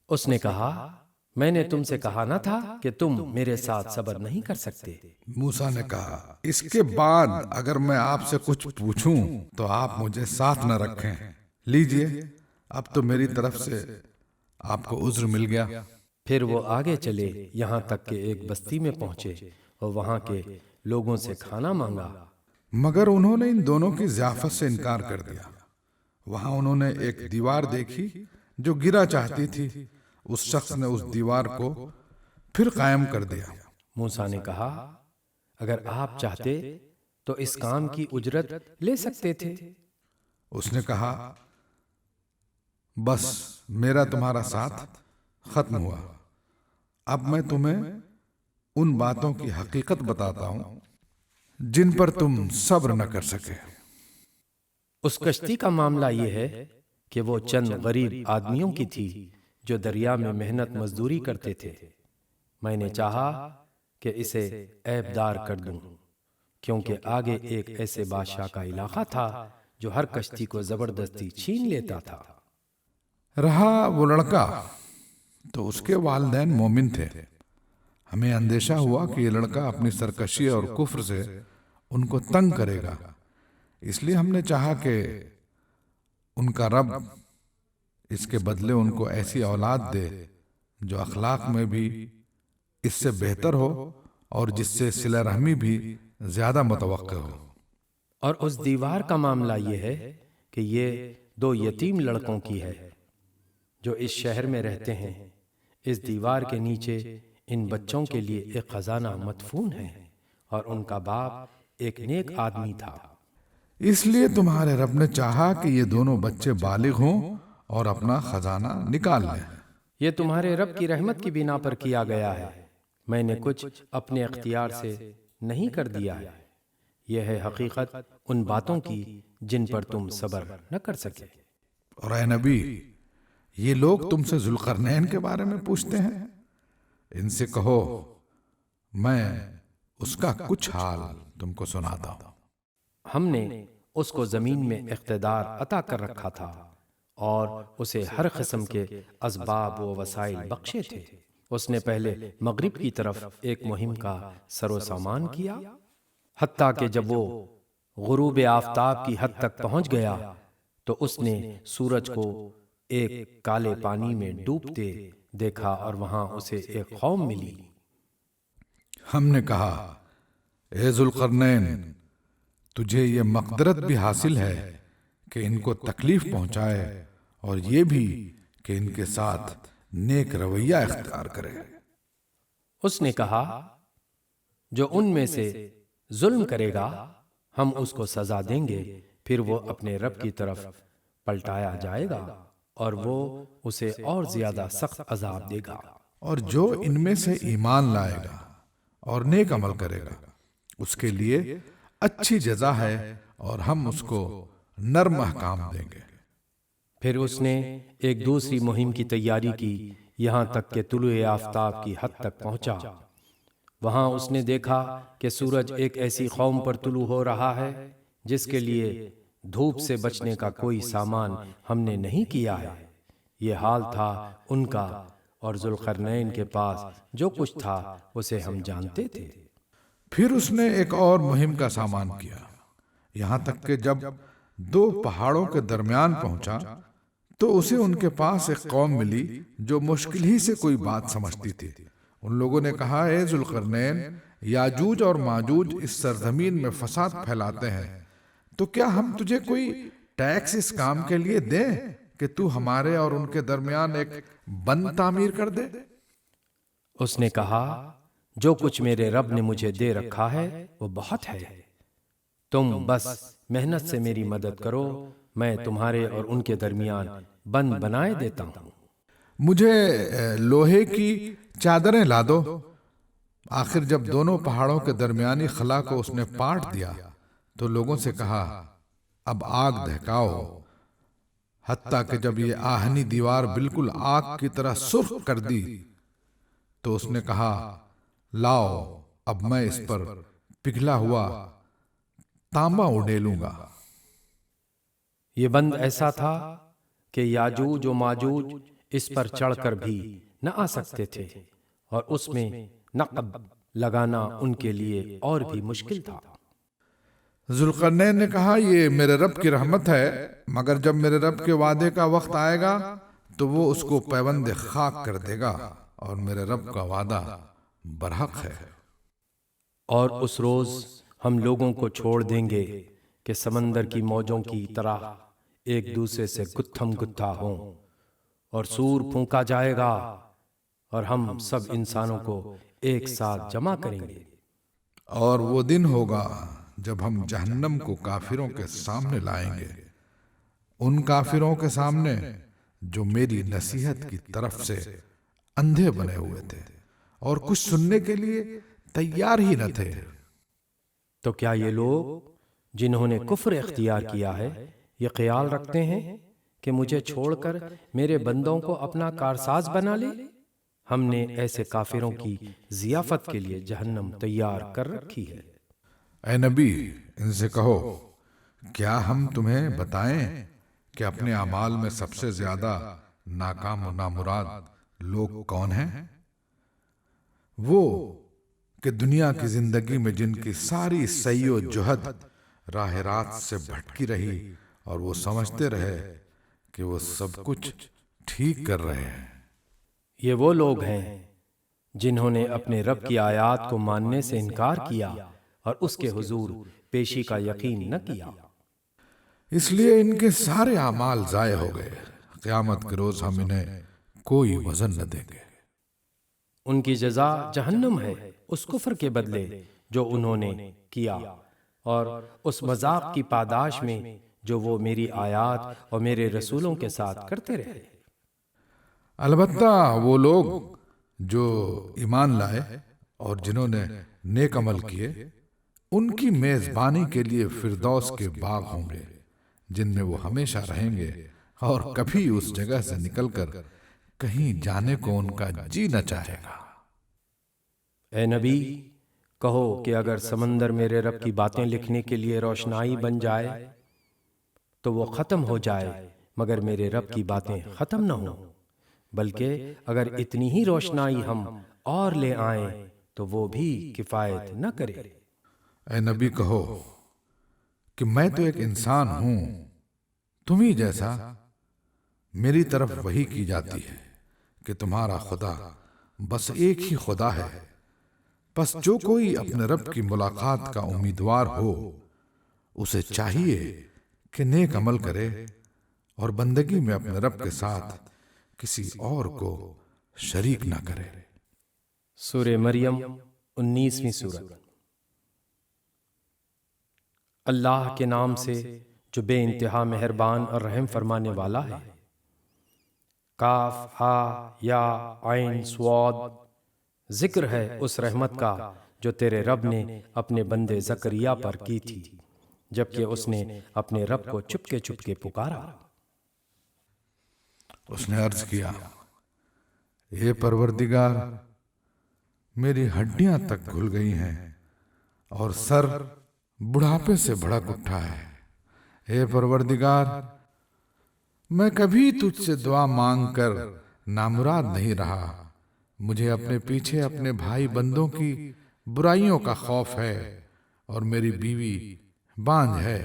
اس نے کہا میں نے تم سے کہا نہ تھا کہ تم میرے ساتھ صبر نہیں کر سکتے؟ موسیٰ نے کہا اس کے بعد اگر میں آپ سے کچھ پوچھوں تو آپ مجھے ساتھ نہ رکھیں۔ لیجئے اب تو میری طرف سے آپ کو عذر مل گیا۔ پھر وہ آگے چلے یہاں تک کہ ایک بستی میں پہنچے اور وہاں کے لوگوں سے کھانا مانگا، مگر انہوں نے ان دونوں کی ضیافت سے انکار کر دیا۔ وہاں انہوں نے ایک دیوار دیکھی جو گرا چاہتی تھی۔ اس شخص نے اس دیوار کو پھر قائم کر دیا۔ موسیٰ نے کہا اگر آپ چاہتے تو اس کام کی اجرت لے سکتے تھے۔ اس نے کہا بس میرا تمہارا ساتھ ختم ہوا، اب میں تمہیں ان باتوں کی حقیقت بتاتا ہوں جن پر تم صبر نہ کر سکے۔ اس کشتی کا معاملہ یہ ہے کہ وہ چند غریب آدمیوں کی تھی جو دریا میں محنت مزدوری کرتے تھے۔ میں نے چاہا کہ اسے عیب دار کر دوں، کیونکہ آگے ایک ایسے بادشاہ کا علاقہ تھا جو ہر کشتی کو زبردستی چھین لیتا تھا۔ رہا وہ لڑکا تو اس کے والدین مومن تھے۔ ہمیں اندیشہ ہوا کہ یہ لڑکا اپنی سرکشی اور کفر سے ان کو تنگ کرے گا، اس لیے ہم نے چاہا کہ ان کا رب اس کے بدلے ان کو ایسی اولاد دے جو اخلاق میں بھی اس سے بہتر ہو اور جس سے صلہ رحمی بھی زیادہ متوقع ہو۔ اور اس دیوار کا معاملہ یہ ہے کہ یہ دو یتیم لڑکوں کی ہے جو اس شہر میں رہتے ہیں۔ اس دیوار کے نیچے ان بچوں کے لیے ایک خزانہ مدفون ہے اور ان کا باپ ایک نیک آدمی تھا۔ اس لیے تمہارے رب نے چاہا کہ یہ دونوں بچے بالغ ہوں اور اپنا خزانہ نکال لیں۔ یہ تمہارے رب کی رحمت کی بنا پر کیا گیا ہے، میں نے کچھ اپنے اختیار سے نہیں کر دیا ہے۔ یہ ہے حقیقت ان باتوں کی جن پر تم صبر نہ کر سکے۔ اور اے نبی، یہ لوگ تم سے ذوالقرنین کے بارے میں پوچھتے ہیں، ان سے کہو میں اس کا کچھ حال تم کو سناتا ہوں۔ ہم نے اس کو زمین میں اقتدار عطا کر رکھا تھا اور اسے ہر قسم کے اسباب و وسائل بخشے تھے۔ اس نے پہلے مغرب کی طرف ایک مہم کا سر و سامان کیا، حتیٰ کہ جب وہ غروب آفتاب کی حد تک پہنچ گیا تو اس نے سورج کو ایک کالے پانی میں ڈوبتے دیکھا اور وہاں اسے ایک قوم ملی۔ ہم نے کہا اے ذوالقرنین، تجھے یہ مقدرت بھی حاصل ہے کہ ان کو تکلیف پہنچائے اور یہ بھی کہ ان کے ساتھ نیک رویہ اختیار کرے۔ اس نے کہا جو ان میں سے ظلم کرے گا ہم اس کو سزا دیں گے، پھر وہ اپنے رب کی طرف پلٹایا جائے گا اور وہ اسے اور زیادہ سخت عذاب دے گا۔ اور جو ان میں سے ایمان لائے گا اور نیک عمل کرے گا اس کے لیے اچھی جزا ہے اور ہم اس کو نرم احکام دیں گے۔ پھر اس نے ایک دوسری مہم کی تیاری کی یہاں تک کہ طلوع آفتاب کی حد تک پہنچا۔ وہاں اس نے دیکھا کہ سورج ایک ایسی قوم پر طلوع ہو رہا ہے جس کے لیے دھوپ سے بچنے کا کوئی سامان ہم نے نہیں کیا ہے۔ یہ حال تھا ان کا، اور ذوالقرنین کے پاس جو کچھ تھا اسے ہم جانتے تھے۔ پھر اس نے ایک اور مہم کا سامان کیا، یہاں تک کہ جب دو پہاڑوں کے درمیان پہنچا تو اسے ان کے پاس ایک قوم ملی جو مشکل ہی سے کوئی بات سمجھتی تھی۔ ان لوگوں نے کہا اے ذوالقرنین، یاجوج اور ماجوج اس سرزمین میں فساد پھیلاتے ہیں، تو کیا ہم تجھے کوئی ٹیکس اس کام کے لیے دیں کہ تو ہمارے اور ان کے درمیان ایک بند تعمیر کر دے؟ اس نے کہا جو کچھ میرے رب نے مجھے دے رکھا ہے وہ بہت ہے، تم بس محنت سے میری مدد کرو، میں تمہارے اور ان کے درمیان بند بنائے دیتا ہوں۔ مجھے لوہے کی چادریں لا دو۔ آخر جب دونوں پہاڑوں کے درمیانی خلا کو اس نے پاٹ دیا تو لوگوں سے کہا اب آگ دہکاؤ، حتیٰ کہ جب یہ آہنی دیوار بالکل آگ کی طرح سرخ کر دی تو اس نے کہا لاؤ اب میں اس پر پگھلا ہوا تانبا اڈیلوں گا۔ یہ بند ایسا تھا کہ یاجوج و ماجوج اس پر چڑھ کر بھی نہ آ سکتے تھے، اور اس میں نقب لگانا ان کے لیے اور بھی مشکل تھا۔ ذوالقرنین نے کہا یہ میرے رب کی رحمت ہے، مگر جب میرے رب کے وعدے کا وقت آئے گا تو وہ اس کو پیوند خاک کر دے گا، اور میرے رب کا وعدہ برحق ہے۔ اور اس روز ہم لوگوں کو چھوڑ دیں گے کہ سمندر کی موجوں کی طرح ایک دوسرے سے گتھم گتھا ہوں، اور سور پھونکا جائے گا، اور ہم سب انسانوں کو ایک ساتھ جمع کریں گے۔ اور وہ دن ہوگا جب ہم جہنم کو کافروں کے سامنے لائیں گے، ان کافروں کے سامنے جو میری نصیحت کی طرف سے اندھے بنے ہوئے تھے اور کچھ سننے کے لیے تیار ہی نہ تھے۔ تو کیا یہ لوگ جنہوں نے کفر اختیار کیا ہے یہ خیال رکھتے ہیں کہ مجھے چھوڑ کر میرے بندوں کو اپنا کارساز بنا لے؟ ہم نے ایسے کافروں کی ضیافت کے لیے جہنم تیار کر رکھی ہے۔ اے نبی، ان سے کہو کیا ہم تمہیں بتائیں کہ اپنے اعمال میں سب سے زیادہ ناکام و نامراد لوگ کون ہیں؟ وہ کہ دنیا کی زندگی میں جن کی ساری سعی و جہد راہ راست سے بھٹکی رہی اور وہ سمجھتے رہے کہ وہ سب کچھ ٹھیک کر رہے ہیں۔ یہ وہ لوگ ہیں جنہوں نے اپنے رب کی آیات کو ماننے سے انکار کیا اور اس کے حضور پیشی کا یقین نہ کیا۔ اس لیے ان کے سارے اعمال ضائع ہو گئے، قیامت کے روز ہم انہیں کوئی وزن نہ دیں گے۔ ان کی جزا جہنم ہے اس کفر کے بدلے جو انہوں نے کیا، اور اس مذاق کی پاداش میں جو وہ میری آیات اور میرے رسولوں کے ساتھ کرتے رہے۔ البتہ وہ لوگ جو ایمان لائے اور جنہوں نے نیک عمل کیے، ان کی میزبانی کے لیے فردوس کے باغ ہوں گے جن میں وہ ہمیشہ رہیں گے، اور کبھی اس جگہ سے نکل کر کہیں جانے کو ان کا جی نہ چاہے گا۔ اے نبی، کہو کہ اگر سمندر میرے رب کی باتیں لکھنے کے لیے روشنائی بن جائے تو وہ ختم ہو جائے، مگر میرے رب کی باتیں ختم نہ ہوں، بلکہ اگر اتنی ہی روشنائی ہم اور لے آئیں تو وہ بھی کفایت نہ کرے۔ اے نبی کہو کہ میں تو ایک انسان ہوں تم ہی جیسا، میری طرف وحی کی جاتی ہے کہ تمہارا خدا بس ایک ہی خدا ہے، بس جو کوئی اپنے رب کی ملاقات کا امیدوار ہو اسے چاہیے کہ نیک عمل کرے اور بندگی میں اپنے رب کے ساتھ کسی اور کو شریک نہ کرے۔ سورہ مریم 19ویں سورت۔ اللہ کے نام سے جو بے انتہا مہربان اور رحم فرمانے والا ہے۔ کاف ہا یا عین صاد، ذکر ہے اس رحمت کا جو تیرے رب نے اپنے بندے زکریا پر کی تھی جبکہ اس نے اپنے رب کو چپکے چپکے پکارا۔ اس نے عرض کیا، اے پروردگار، میری ہڈیاں تک گھل گئی ہیں اور سر بڑھاپے سے بھڑک اٹھا ہے۔ اے پروردگار، میں کبھی تجھ سے دعا مانگ کر نامراد نہیں رہا، مجھے اپنے پیچھے اپنے بھائی بندوں کی برائیوں کا خوف ہے اور میری بیوی بانجھ ہے۔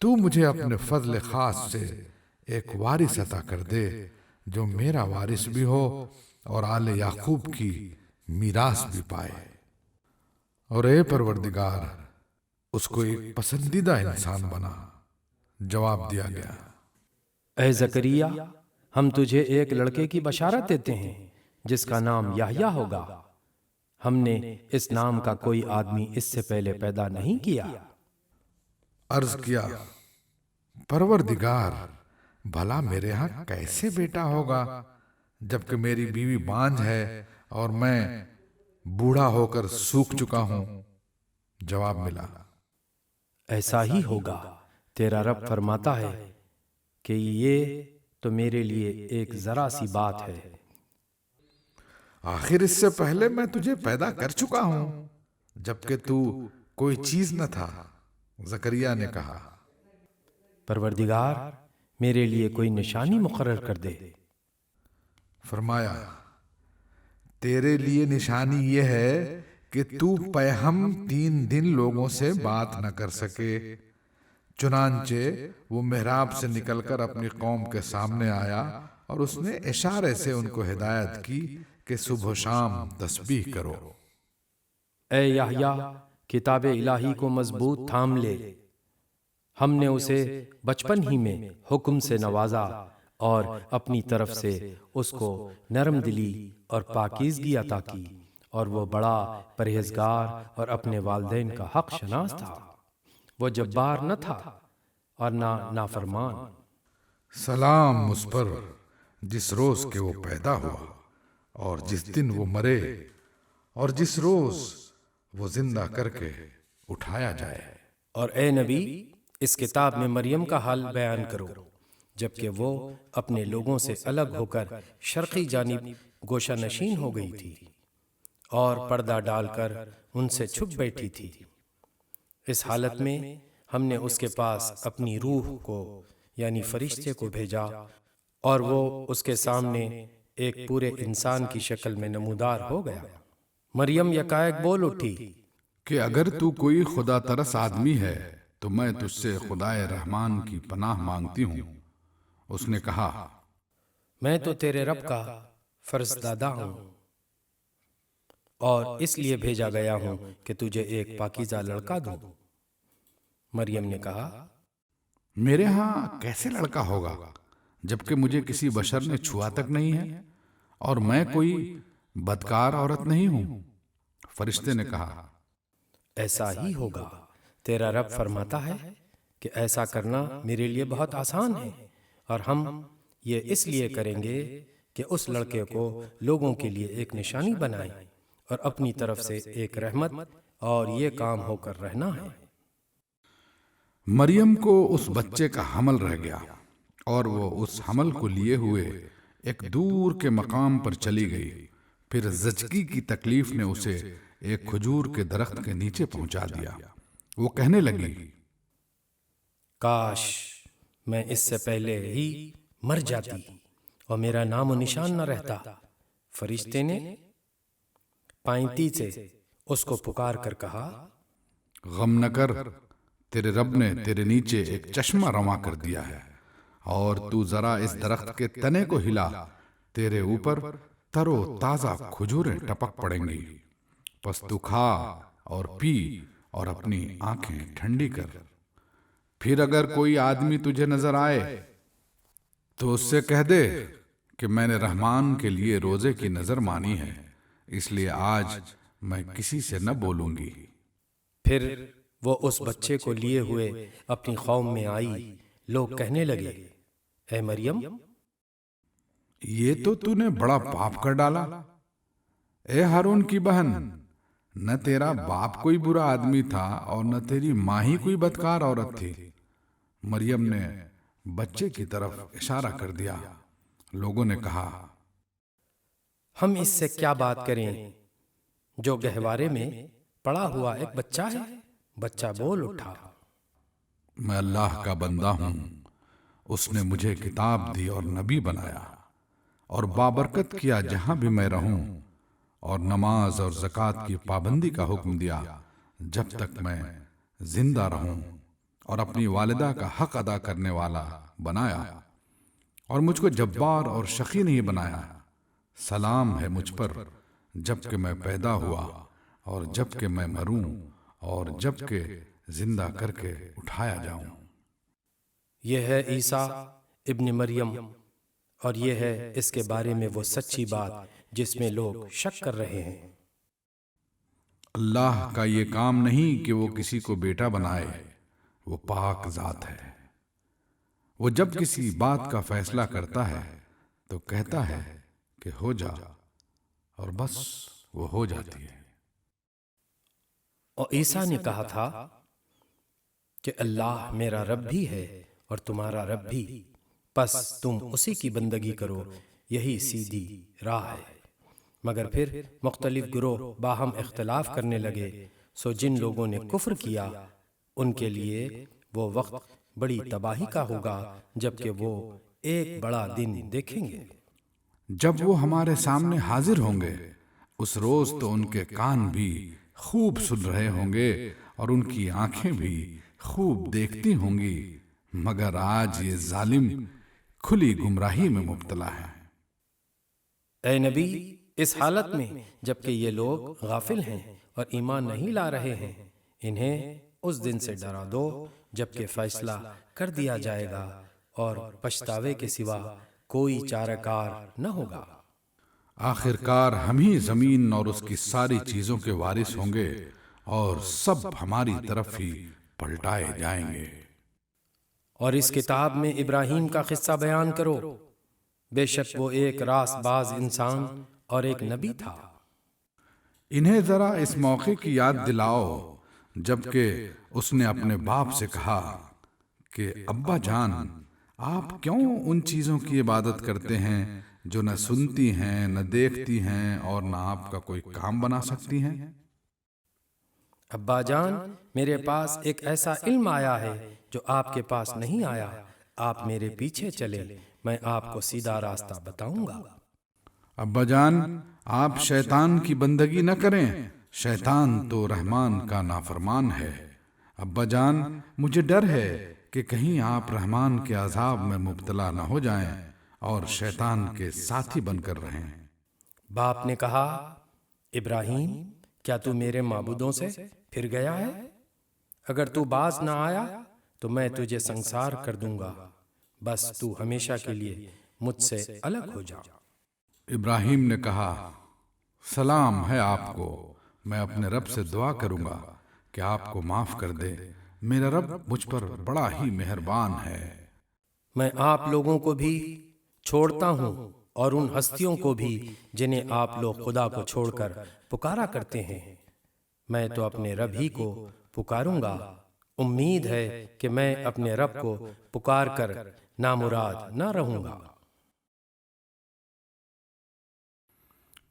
تو مجھے اپنے فضل خاص سے ایک وارث عطا کر دے جو میرا وارث بھی ہو اور آل یعقوب کی میراث بھی پائے۔ اور اے پروردگار، اس کو ایک پسندیدہ انسان بنا۔ جواب دیا گیا، اے زکریا، ہم تجھے ایک لڑکے کی بشارت دیتے ہیں جس کا نام یحییٰ ہوگا۔ ہم نے اس نام کا کوئی آدمی اس سے پہلے پیدا نہیں کیا۔ عرض کیا، پروردگار، بھلا میرے ہاں کیسے بیٹا ہوگا جبکہ میری بیوی بانجھ ہے اور میں بوڑھا ہو کر سوکھ چکا ہوں؟ جواب ملا، ایسا ہی ہوگا، تیرا رب فرماتا ہے کہ یہ تو میرے لیے ایک ذرا سی بات ہے۔ آخر اس سے پہلے میں تجھے پیدا کر چکا ہوں جبکہ تو کوئی چیز نہ تھا۔ زکریا نے کہا، پروردگار، میرے لیے کوئی نشانی مقرر کر دے۔ فرمایا تیرے لیے نشانی یہ ہے کہ تو پیہم 3 دن لوگوں سے بات نہ کر سکے۔ چنانچہ وہ محراب سے نکل کر اپنی قوم کے سامنے آیا اور اس نے اشارے سے ان کو ہدایت کی کہ صبح و شام تسبیح کرو۔ اے یحییٰ، کتاب الہی کو مضبوط تھام لے، ہم نے اسے بچپن ہی میں حکم سے نوازا اور اپنی طرف سے اس کو نرم دلی اور پاکیزگی عطا کی، اور وہ بڑا پرہیزگار اور اپنے والدین کا حق شناس تھا۔ وہ جبار نہ تھا اور نہ نافرمان۔ سلام اس پر جس روز کے وہ پیدا ہوا اور جس دن وہ مرے اور جس روز وہ زندہ کر کے اٹھایا جائے۔ اور اے نبی، اس کتاب میں مریم کا حال بیان کرو جبکہ وہ اپنے لوگوں سے الگ ہو کر شرقی جانب گوشہ نشین ہو گئی تھی اور پردہ ڈال کر ان سے چھپ بیٹھی تھی۔ اس حالت میں ہم نے اس کے پاس اپنی روح کو یعنی فرشتے کو بھیجا اور وہ اس کے سامنے ایک پورے انسان کی شکل میں نمودار ہو گیا۔ مریم یکایک بول اٹھی کہ اگر تو کوئی خدا ترس آدمی ہے تو میں تجھ سے خدائے رحمان کی پناہ مانگتی ہوں۔ اس نے کہا میں تو تیرے رب کا فرزدادہ ہوں اور اس لیے بھیجا گیا ہوں کہ تجھے ایک پاکیزہ لڑکا دوں۔ مریم نے کہا میرے ہاں کیسے لڑکا ہوگا جبکہ مجھے کسی بشر نے چھوا تک نہیں ہے اور میں کوئی بدکار عورت نہیں ہوں۔ فرشتے نے کہا ایسا ہی ہوگا، تیرا رب فرماتا ہے کہ ایسا کرنا میرے لیے بہت آسان ہے، اور ہم یہ اس لیے کریں گے کہ اس لڑکے کو لوگوں کے لیے ایک نشانی بنائیں اور اپنی طرف سے ایک رحمت، اور یہ کام ہو کر رہنا ہے۔ مریم کو اس بچے کا حمل رہ گیا اور وہ اس حمل کو لیے ہوئے ایک دور کے مقام پر چلی گئی۔ پھر زچگی کی تکلیف نے اسے ایک کھجور کے درخت کے نیچے پہنچا دیا۔ وہ کہنے لگی کاش میں اس سے پہلے ہی مر جاتی اور میرا نام و نشان نہ رہتا۔ فرشتے نے پائنتی سے اس کو پکار کر کہا غم نہ کر، تیرے رب نے تیرے نیچے ایک چشمہ رواں کر دیا ہے، اور تو ذرا اس درخت کے تنے کو ہلا، تیرے اوپر تر و تازہ کھجوریں ٹپک پڑیں گی، پس تو کھا اور پی اور اپنی آنکھیں ٹھنڈی کر۔ پھر اگر کوئی آدمی تجھے نظر آئے تو اس سے کہہ دے کہ میں نے رحمان کے لیے روزے کی نظر مانی ہے، اس لیے آج میں کسی سے نہ بولوں گی۔ پھر وہ اس بچے کو لیے ہوئے اپنی قوم میں آئی۔ لوگ کہنے لگے اے مریم، یہ تو نے بڑا پاپ کر ڈالا۔ اے ہارون کی بہن، نہ تیرا باپ کوئی برا آدمی تھا اور نہ تیری ماں ہی کوئی بدکار عورت تھی۔ مریم نے بچے کی طرف اشارہ کر دیا۔ لوگوں نے کہا ہم اس سے کیا بات کریں جو گہوارے میں پڑا ہوا ایک بچہ ہے؟ بچہ بول اٹھا میں اللہ کا بندہ ہوں، اس نے مجھے کتاب دی اور نبی بنایا اور بابرکت کیا جہاں بھی میں رہوں، اور نماز اور زکوٰۃ کی پابندی کا حکم دیا جب تک میں زندہ رہوں، اور اپنی والدہ کا حق ادا کرنے والا بنایا، اور مجھ کو جبار اور شقی نہیں بنایا۔ سلام ہے مجھ پر جب کہ میں پیدا ہوا اور جب کہ میں مروں اور جب کہ زندہ کر کے اٹھایا جاؤں۔ یہ ہے عیسیٰ ابن مریم، اور یہ ہے اس کے بارے میں وہ سچی بات جس میں لوگ شک کر رہے ہیں۔ اللہ کا یہ کام نہیں کہ وہ کسی کو بیٹا بنائے، وہ پاک ذات ہے۔ وہ جب کسی بات کا فیصلہ کرتا ہے تو کہتا ہے کہ ہو جا، اور بس وہ ہو جاتی ہے۔ اور عیسیٰ نے کہا تھا کہ اللہ میرا رب بھی ہے اور تمہارا رب بھی، پس تم اسی کی بندگی کرو، یہی سیدھی راہ ہے۔ مگر پھر مختلف گروہ باہم اختلاف کرنے لگے، سو جن لوگوں نے کفر کیا ان کے لیے وہ وقت بڑی تباہی کا ہوگا جبکہ وہ ایک بڑا دن دیکھیں گے۔ جب وہ ہمارے سامنے حاضر ہوں گے اس روز تو ان کے کان بھی خوب سن رہے ہوں گے اور ان کی آنکھیں بھی خوب دیکھتی ہوں گی، مگر آج یہ ظالم کھلی گمراہی میں مبتلا ہے۔ اے نبی، اس حالت میں جبکہ یہ لوگ غافل ہیں اور ایمان نہیں لا رہے ہیں، انہیں اس دن سے ڈرا دو جبکہ فیصلہ کر دیا جائے گا اور پچھتاوے کے سوا کوئی چارہ کار نہ ہوگا۔ آخر کار ہم ہی زمین اور اس کی ساری چیزوں کے وارث ہوں گے اور سب ہماری طرف ہی پلٹائے جائیں گے۔ اور اس کتاب میں ابراہیم کا قصہ بیان کرو، بے شک وہ ایک راست باز انسان اور ایک نبی تھا۔ انہیں ذرا اس موقع کی یاد دلاؤ جبکہ اس نے اپنے باپ سے کہا کہ ابا جان، آپ کیوں ان چیزوں کی عبادت کرتے ہیں جو نہ سنتی ہیں، نہ دیکھتی ہیں اور نہ آپ کا کوئی کام بنا سکتی ہیں؟ ابا جان، میرے پاس ایک ایسا علم آیا ہے جو آپ کے پاس نہیں آیا، آپ میرے پیچھے چلے، میں آپ کو سیدھا راستہ بتاؤں گا۔ ابا جان، آپ شیطان کی بندگی نہ کریں، شیطان تو رحمان کا نافرمان ہے۔ ابا جان، مجھے ڈر ہے کہ کہیں آپ رحمان کے عذاب میں مبتلا نہ ہو جائیں اور شیطان کے ساتھی بن کر رہیں۔ باپ نے کہا، ابراہیم، کیا تو میرے معبودوں سے پھر گیا ہے؟ اگر تو باز نہ آیا تو میں تجھے سنسار کر دوں گا، بس تو ہمیشہ کے لیے مجھ سے الگ ہو جا۔ ابراہیم نے کہا، سلام ہے آپ کو، میں اپنے رب سے دعا کروں گا کہ آپ کو معاف کر دے، میرا رب مجھ پر بڑا ہی مہربان ہے۔ میں آپ لوگوں کو بھی چھوڑتا ہوں اور ان ہستیوں کو بھی جنہیں آپ لوگ خدا کو چھوڑ کر پکارا کرتے ہیں، میں تو اپنے رب ہی کو پکاروں گا، امید ہے کہ میں اپنے رب کو پکار کر نامراد نہ رہوں گا۔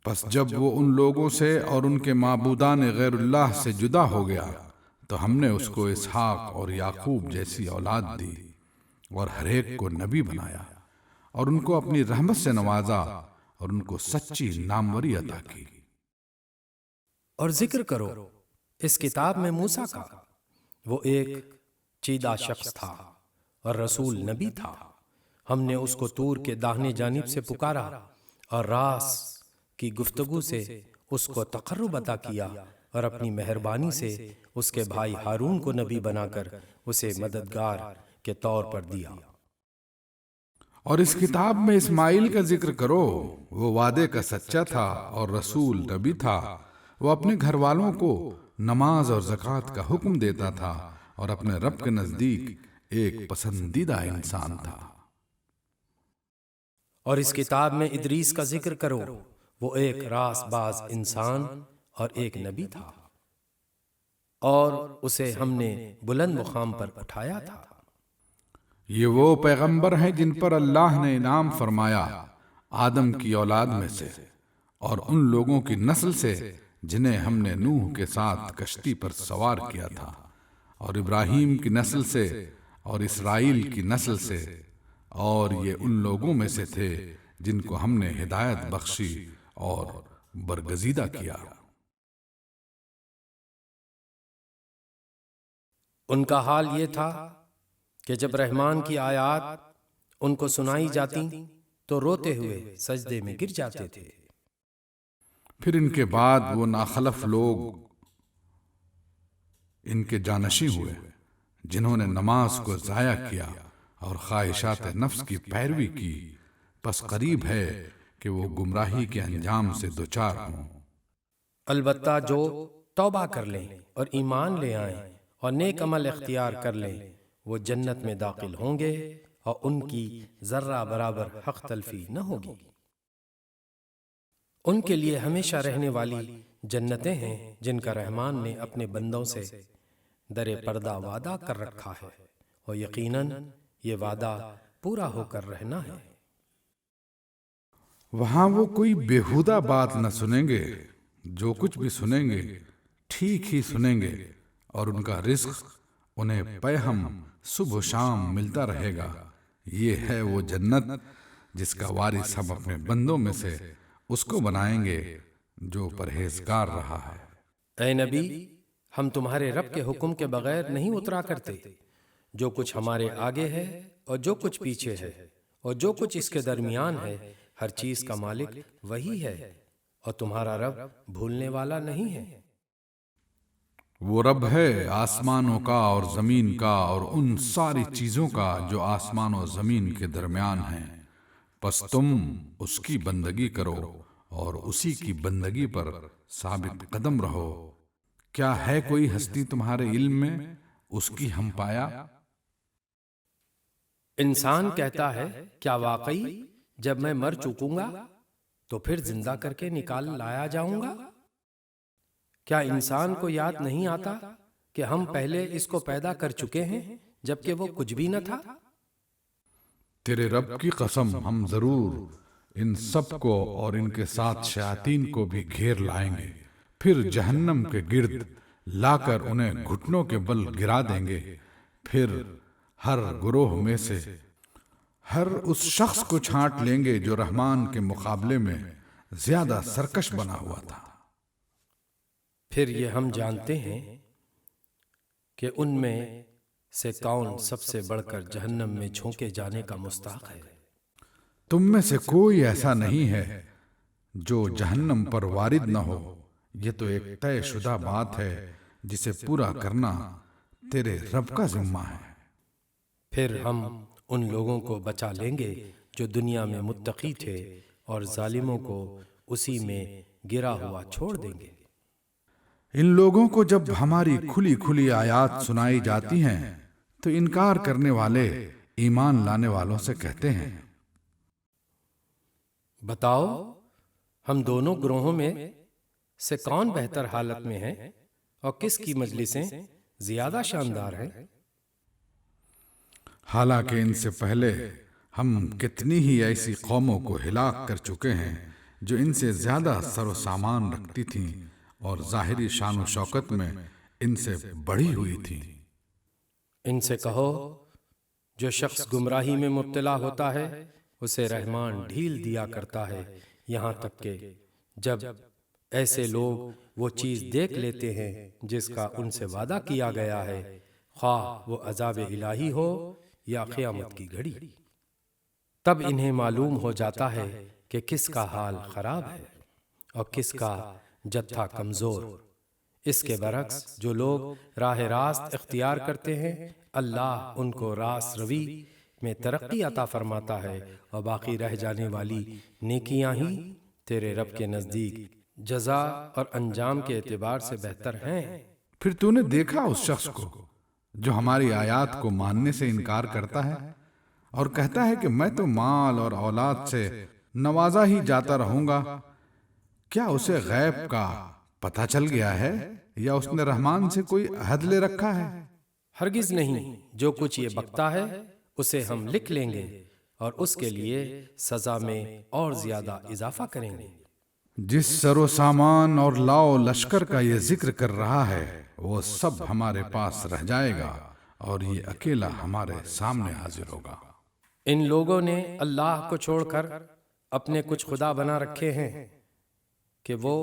پس جب وہ ان لوگوں سے اور ان کے معبودان غیر اللہ سے جدا ہو گیا تو ہم نے اس کو اسحاق اور یعقوب جیسی اولاد دی اور ہر ایک کو نبی بنایا اور ان کو اپنی رحمت سے نوازا اور ان کو سچی ناموری عطا کی۔ اور ذکر کرو اس کتاب میں موسیٰ کا، وہ ایک چیدہ شخص تھا اور رسول نبی تھا، ہم نے اس کو طور کے داہنے جانب سے پکارا اور راس کی گفتگو سے اس کو تقرب عطا کیا اور اپنی مہربانی سے اس کے بھائی ہارون کو نبی بنا کر اسے مددگار کے طور پر دیا۔ اور اس کتاب میں اسماعیل کا ذکر کرو، وہ وعدے کا سچا تھا اور رسول نبی تھا، وہ اپنے گھر والوں کو نماز اور زکوٰۃ کا حکم دیتا تھا اور اپنے رب کے نزدیک ایک پسندیدہ انسان تھا۔ اور اس کتاب میں ادریس کا ذکر کرو، وہ ایک راست باز انسان اور ایک نبی تھا اور اسے ہم نے بلند مقام پر اٹھایا تھا۔ یہ وہ پیغمبر ہیں جن پر اللہ نے انعام فرمایا آدم کی اولاد میں سے اور ان لوگوں کی نسل سے جنہیں ہم نے نوح کے ساتھ کشتی پر سوار کیا تھا، اور ابراہیم کی نسل سے اور اسرائیل کی نسل سے، اور یہ ان لوگوں میں سے تھے جن کو ہم نے ہدایت بخشی اور برگزیدہ کیا۔ ان کا حال یہ تھا کہ جب رحمان کی آیات ان کو سنائی جاتی تو روتے ہوئے سجدے میں گر جاتے تھے۔ پھر ان کے بعد وہ ناخلف لوگ ان کے جانشین ہوئے جنہوں نے نماز کو ضائع کیا اور خواہشات نفس کی پیروی کی، پس قریب ہے کہ وہ گمراہی کے انجام سے دوچار ہوں۔ البتہ جو توبہ کر لیں اور ایمان لے آئیں اور نیک عمل اختیار کر لیں، وہ جنت میں داخل ہوں گے اور ان کی ذرہ برابر حق تلفی نہ ہوگی۔ ان کے لیے ہمیشہ رہنے والی جنتیں ہیں جن کا رحمان نے اپنے بندوں سے در پردہ وعدہ کر رکھا ہے، اور یقیناً یہ وعدہ پورا ہو کر رہنا ہے۔ وہاں وہ کوئی بیہودہ بات نہ سنیں گے، جو کچھ بھی سنیں گے ٹھیک ہی سنیں گے، اور ان کا رزق انہیں پیہم صبح و شام ملتا رہے گا۔ یہ ہے وہ جنت جس کا وارث ہم اپنے بندوں میں سے اس کو بنائیں گے جو پرہیزگار رہا ہے۔ اے نبی، ہم تمہارے رب کے حکم کے بغیر نہیں اترا کرتے۔ جو کچھ ہمارے آگے ہے اور جو کچھ پیچھے ہے اور جو کچھ اس کے درمیان ہے، ہر چیز کا مالک وہی ہے، اور تمہارا رب بھولنے والا نہیں ہے۔ وہ رب ہے آسمانوں کا اور زمین کا اور ان ساری چیزوں کا جو آسمان و زمین کے درمیان ہیں، پس تم اس کی بندگی کرو اور اسی کی بندگی پر ثابت قدم رہو۔ کیا ہے کوئی ہستی تمہارے علم میں اس کی ہم پایا؟ انسان کہتا ہے، کیا واقعی جب میں مر چکوں گا تو پھر زندہ کر کے نکال لایا جاؤں گا؟ کیا انسان کو یاد نہیں آتا کہ ہم پہلے اس کو پیدا کر چکے ہیں جبکہ وہ کچھ بھی نہ تھا؟ تیرے رب کی قسم، ہم ضرور ان سب کو اور ان کے ساتھ شیاطین کو بھی گھیر لائیں گے، پھر جہنم کے گرد لا کر انہیں گھٹنوں کے بل گرا دیں گے، پھر ہر گروہ میں سے ہر اس شخص کو چھانٹ لیں گے جو رحمان کے مقابلے میں زیادہ سرکش بنا ہوا تھا۔ پھر یہ ہم جانتے ہیں کہ ان میں سے کون سب سے بڑھ کر جہنم میں جھونکے جانے کا مستحق ہے۔ تم میں سے کوئی ایسا نہیں ہے جو جہنم پر وارد نہ ہو، یہ تو ایک طے شدہ بات ہے جسے پورا کرنا تیرے رب کا ذمہ ہے۔ پھر ہم ان لوگوں کو بچا لیں گے جو دنیا میں متقی تھے، اور ظالموں کو اسی میں گرا ہوا چھوڑ دیں گے۔ ان لوگوں کو جب ہماری کھلی کھلی آیات سنائی جاتی ہیں تو انکار کرنے والے ایمان لانے والوں سے کہتے ہیں، بتاؤ ہم دونوں گروہوں میں سے کون بہتر حالت میں ہے اور کس کی مجلسیں زیادہ شاندار ہیں؟ حالانکہ ان سے پہلے ہم کتنی ہی ایسی قوموں کو ہلاک کر چکے ہیں جو ان سے زیادہ سر و سامان رکھتی تھیں اور ظاہری شان و شوکت میں ان سے بڑھی ہوئی تھیں۔ ان سے کہو، جو شخص گمراہی میں مبتلا ہوتا ہے اسے رحمان ڈھیل دیا کرتا ہے، یہاں تک کہ جب ایسے لوگ وہ چیز دیکھ لیتے ہیں جس کا ان سے وعدہ کیا گیا ہے، خواہ وہ عذاب الہی ہو یا قیامت کی گھڑی، تب انہیں معلوم ہو جاتا ہے کہ کس کا حال خراب ہے اور کس کا جتھا کمزور۔ اس کے برعکس جو لوگ راہ راست اختیار کرتے ہیں، اللہ ان کو راست روی میں ترقی عطا فرماتا ہے، اور باقی رہ جانے والی نیکیاں ہی تیرے رب کے نزدیک جزا اور انجام کے اعتبار سے بہتر ہیں۔ پھر تو نے دیکھا اس شخص کو جو ہماری آیات کو ماننے سے انکار کرتا ہے اور کہتا ہے کہ میں تو مال اور اولاد سے نوازا ہی جاتا رہوں گا؟ کیا اسے غیب کا پتہ چل گیا ہے یا اس نے رحمان سے کوئی عہد لے رکھا ہے؟ ہرگز نہیں، جو کچھ یہ بکتا ہے اسے ہم لکھ لیں گے اور اس کے لیے سزا میں اور زیادہ اضافہ کریں گے۔ جس سر و سامان اور لاؤ لشکر کا یہ ذکر کر رہا ہے وہ سب ہمارے پاس رہ جائے گا اور یہ اکیلا ہمارے سامنے حاضر ہوگا۔ ان لوگوں نے اللہ کو چھوڑ کر اپنے کچھ خدا بنا رکھے ہیں کہ وہ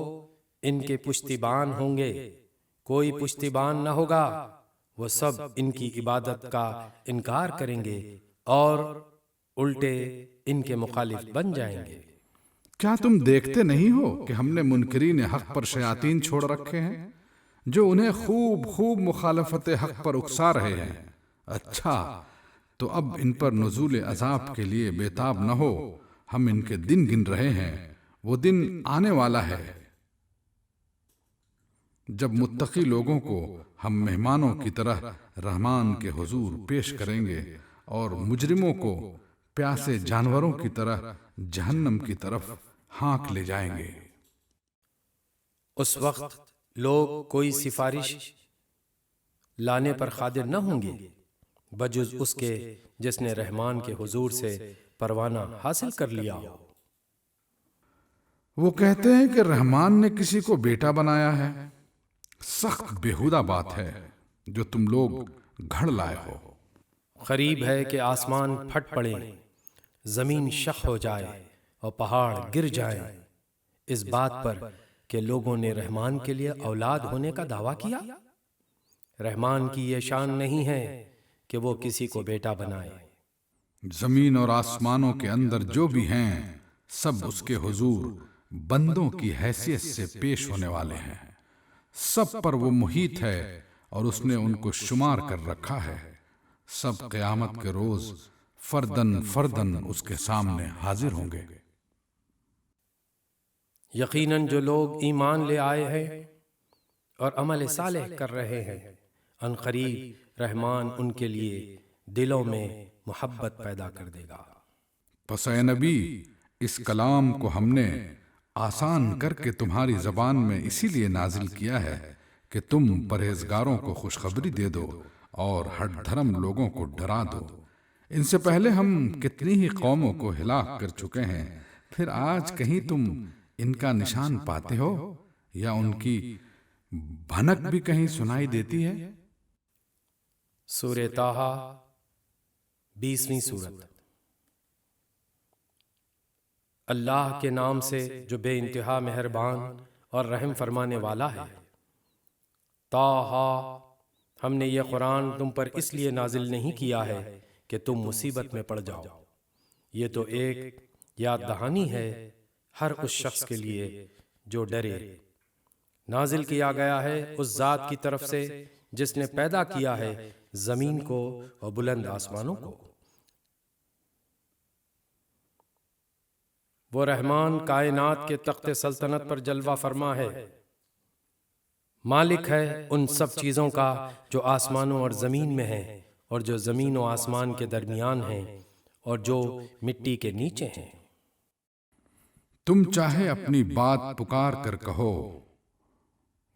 ان کے پشتیبان ہوں گے، کوئی پشتیبان نہ ہوگا، وہ سب ان کی عبادت کا انکار کریں گے اور الٹے ان کے مخالف بن جائیں گے۔ کیا تم دیکھتے نہیں ہو کہ ہم نے منکرین حق پر شیاطین چھوڑ رکھے ہیں جو انہیں خوب خوب مخالفت حق پر اکسا رہے ہیں؟ اچھا، تو اب ان پر نزول عذاب کے لیے بےتاب نہ ہو، ہم ان کے دن گن رہے ہیں، وہ دن آنے والا ہے جب متقی لوگوں کو ہم مہمانوں کی طرح رحمان کے حضور پیش کریں گے اور مجرموں کو پیاسے جانوروں کی طرح جہنم کی طرف ہانک لے جائیں گے۔ اس وقت لوگ کوئی سفارش لانے پر قادر نہ ہوں گے بجز اس کے جس نے رحمان کے حضور سے پروانہ حاصل کر لیا ہو۔ وہ کہتے ہیں کہ رحمان نے کسی کو بیٹا بنایا ہے، سخت بےہودہ بات ہے جو تم لوگ گھڑ لائے ہو۔ قریب ہے کہ آسمان پھٹ پڑے زمین شق ہو جائے اور پہاڑ گر جائیں اس بات پر کہ لوگوں نے رحمان کے لیے اولاد ہونے کا دعویٰ کیا؟ رحمان کی یہ شان نہیں ہے کہ وہ کسی کو بیٹا بنائے۔ زمین اور آسمانوں کے اندر جو بھی ہیں سب اس کے حضور بندوں کی حیثیت سے پیش ہونے والے ہیں، سب پر وہ محیط ہے اور اس نے ان کو شمار کر رکھا ہے۔ سب قیامت کے روز فردن فردن اس کے سامنے حاضر ہوں گے۔ یقیناً جو لوگ ایمان لے آئے ہیں اور عمل صالح کر رہے ہیں، ان قریب رحمان ان کے لیے دلوں میں محبت پیدا کر دے گا۔ پس اے نبی، اس کلام کو ہم نے آسان کر کے تمہاری زبان میں اسی لیے نازل کیا ہے کہ تم پرہیزگاروں کو خوشخبری دے دو اور ہٹ دھرم لوگوں کو ڈرا دو۔ ان سے پہلے ہم کتنی ہی قوموں کو ہلاک کر چکے ہیں، پھر آج کہیں تم ان کا نشان پاتے ہو یا ان کی بھنک بھی کہیں سنائی دیتی ہے؟ سورہ طٰہٰ 20ویں سورت۔ اللہ کے نام سے جو بے انتہا مہربان اور رحم فرمانے والا ہے۔ طٰہٰ، ہم نے یہ قرآن تم پر اس لیے نازل نہیں کیا ہے کہ تم مصیبت میں پڑ جاؤ، یہ تو ایک یاد دہانی ہے ہر اس شخص کے لیے جو ڈرے۔ نازل کیا گیا ہے اس ذات کی طرف سے جس نے پیدا کیا ہے زمین کو اور بلند آسمانوں کو۔ وہ رحمان کائنات کے تخت سلطنت پر جلوہ فرما ہے، مالک ہے ان سب چیزوں کا جو آسمانوں اور زمین میں ہیں اور جو زمین و آسمان کے درمیان ہیں اور جو مٹی کے نیچے ہیں۔ تم چاہے اپنی بات پکار کر کہو،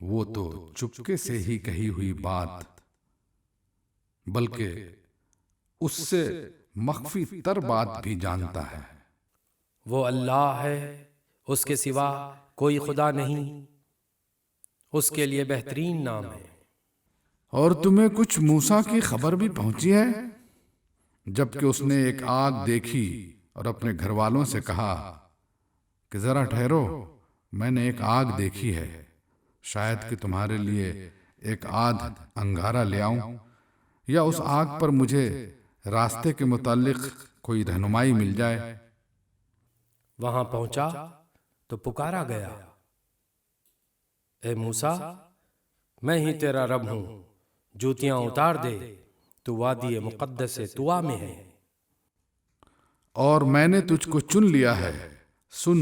وہ تو چپکے سے ہی کہی ہوئی بات، بلکہ اس سے مخفی تر بات بھی جانتا ہے۔ وہ اللہ ہے، اس کے سوا کوئی خدا نہیں، اس کے لیے بہترین نام ہے۔ اور تمہیں کچھ موسیٰ کی خبر بھی پہنچی ہے جبکہ اس نے ایک آگ دیکھی اور اپنے گھر والوں سے کہا کہ ذرا ٹھہرو، میں نے ایک آگ دیکھی ہے، شاید کہ تمہارے لیے ایک آدھ انگارہ لے آؤں یا اس آگ پر مجھے راستے کے متعلق کوئی رہنمائی مل جائے۔ وہاں پہنچا تو پکارا گیا، اے موسیٰ، میں ہی تیرا رب ہوں، جوتیاں اتار دے، تو وادی مقدس طویٰ میں ہے۔ اور میں نے تجھ کو چن لیا ہے، سن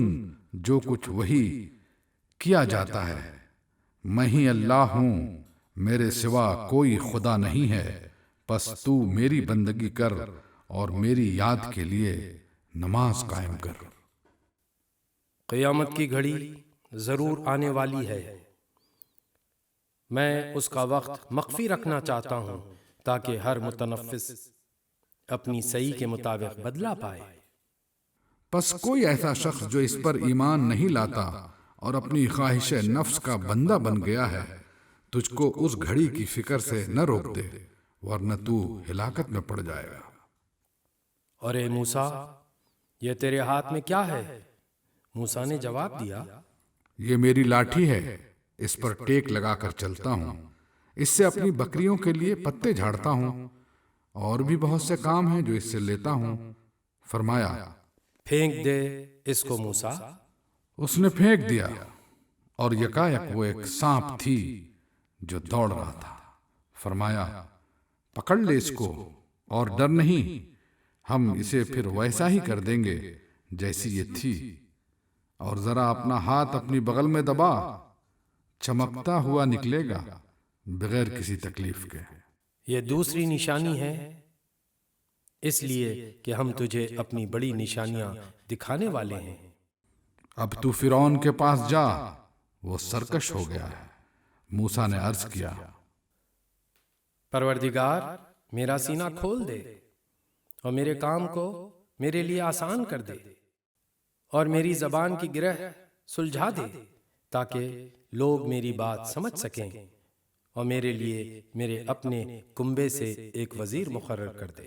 جو کچھ وہی کیا جاتا ہے، میں ہی اللہ ہوں، میرے سوا کوئی خدا نہیں ہے، پس تو میری بندگی کر اور میری یاد کے لیے نماز قائم کر۔ قیامت کی گھڑی ضرور آنے والی ہے، میں اس کا وقت مخفی رکھنا چاہتا ہوں تاکہ ہر متنفس اپنی صحیح کے مطابق بدلہ پائے۔ پس کوئی ایسا شخص جو اس پر ایمان نہیں لاتا اور اپنی خواہش نفس کا بندہ بن گیا ہے، تجھ کو اس گھڑی کی فکر سے نہ روک دے، ورنہ تو ہلاکت میں پڑ جائے گا۔ اور اے موسیٰ، یہ تیرے ہاتھ میں کیا ہے؟ موسیٰ نے جواب دیا، یہ میری لاٹھی ہے، اس پر ٹیک لگا کر چلتا ہوں، اس سے اپنی بکریوں کے لیے پتے جھاڑتا ہوں، اور بھی بہت سے کام ہیں جو اس سے لیتا ہوں۔ فرمایا، پھینک دے اس کو موسیٰ۔ اس نے پھینک دیا اور یکایک وہ ایک سانپ تھی جو دوڑ رہا تھا۔ فرمایا، پکڑ لے اس کو اور ڈر نہیں، ہم اسے پھر ویسا ہی کر دیں گے جیسی یہ تھی، اور ذرا اپنا ہاتھ اپنی بغل میں دبا، چمکتا ہوا نکلے گا بغیر کسی تکلیف کے۔ یہ دوسری نشانی ہے، اس لیے کہ ہم تجھے اپنی بڑی نشانیاں دکھانے والے ہیں۔ اب تو فرعون کے پاس جا، وہ سرکش ہو گیا ہے۔ موسیٰ نے عرض کیا، پروردگار، میرا سینہ کھول دے اور میرے کام کو میرے لیے آسان کر دے، اور میری زبان کی گرہ سلجھا دے تاکہ لوگ میری بات سمجھ سکیں، اور میرے لیے میرے اپنے کنبے سے ایک وزیر مقرر کر دے۔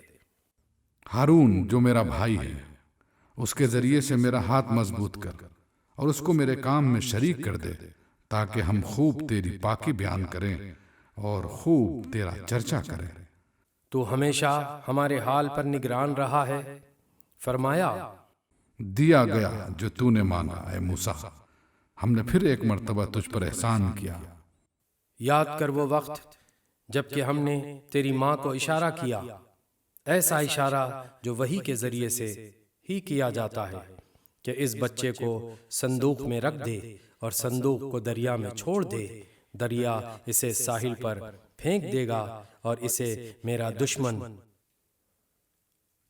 ہارون جو میرا بھائی ہے اس کے ذریعے سے میرا ہاتھ مضبوط کر اور اس کو میرے کام میں شریک کر دے، تاکہ ہم خوب تیری پاکی بیان کریں اور خوب تیرا چرچا کریں۔ تو ہمیشہ ہمارے حال پر نگران رہا ہے۔ فرمایا، دیا گیا جو تو نے مانگا اے موسیٰ، ہم نے پھر ایک مرتبہ تجھ پر احسان کیا۔ یاد کر وہ وقت جب کہ ہم نے تیری ماں کو اشارہ کیا، ایسا اشارہ جو وحی کے ذریعے سے ہی کیا جاتا ہے، کہ اس بچے کو صندوق میں رکھ دے اور صندوق کو دریا میں چھوڑ دے، دریا اسے ساحل پر پھینک دے گا اور اسے میرا دشمن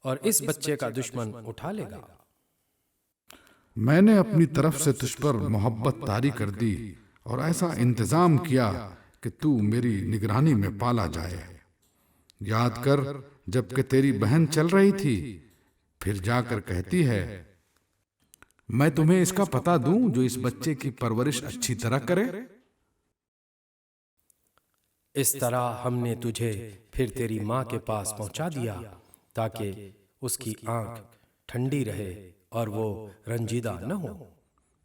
اور اس بچے کا دشمن اٹھا لے گا۔ میں نے اپنی طرف سے تجھ پر محبت طاری کر دی اور ایسا انتظام کیا کہ تو میری نگرانی میں پالا جائے۔ یاد کر جب کہ تیری بہن چل رہی تھی، پھر جا کر کہتی ہے، میں تمہیں اس کا پتہ دوں جو اس بچے کی پرورش اچھی طرح کرے۔ اس طرح ہم نے تجھے پھر تیری ماں کے پاس پہنچا دیا، تاکہ اس کی آنکھ ٹھنڈی رہے اور وہ رنجیدہ نہ ہو۔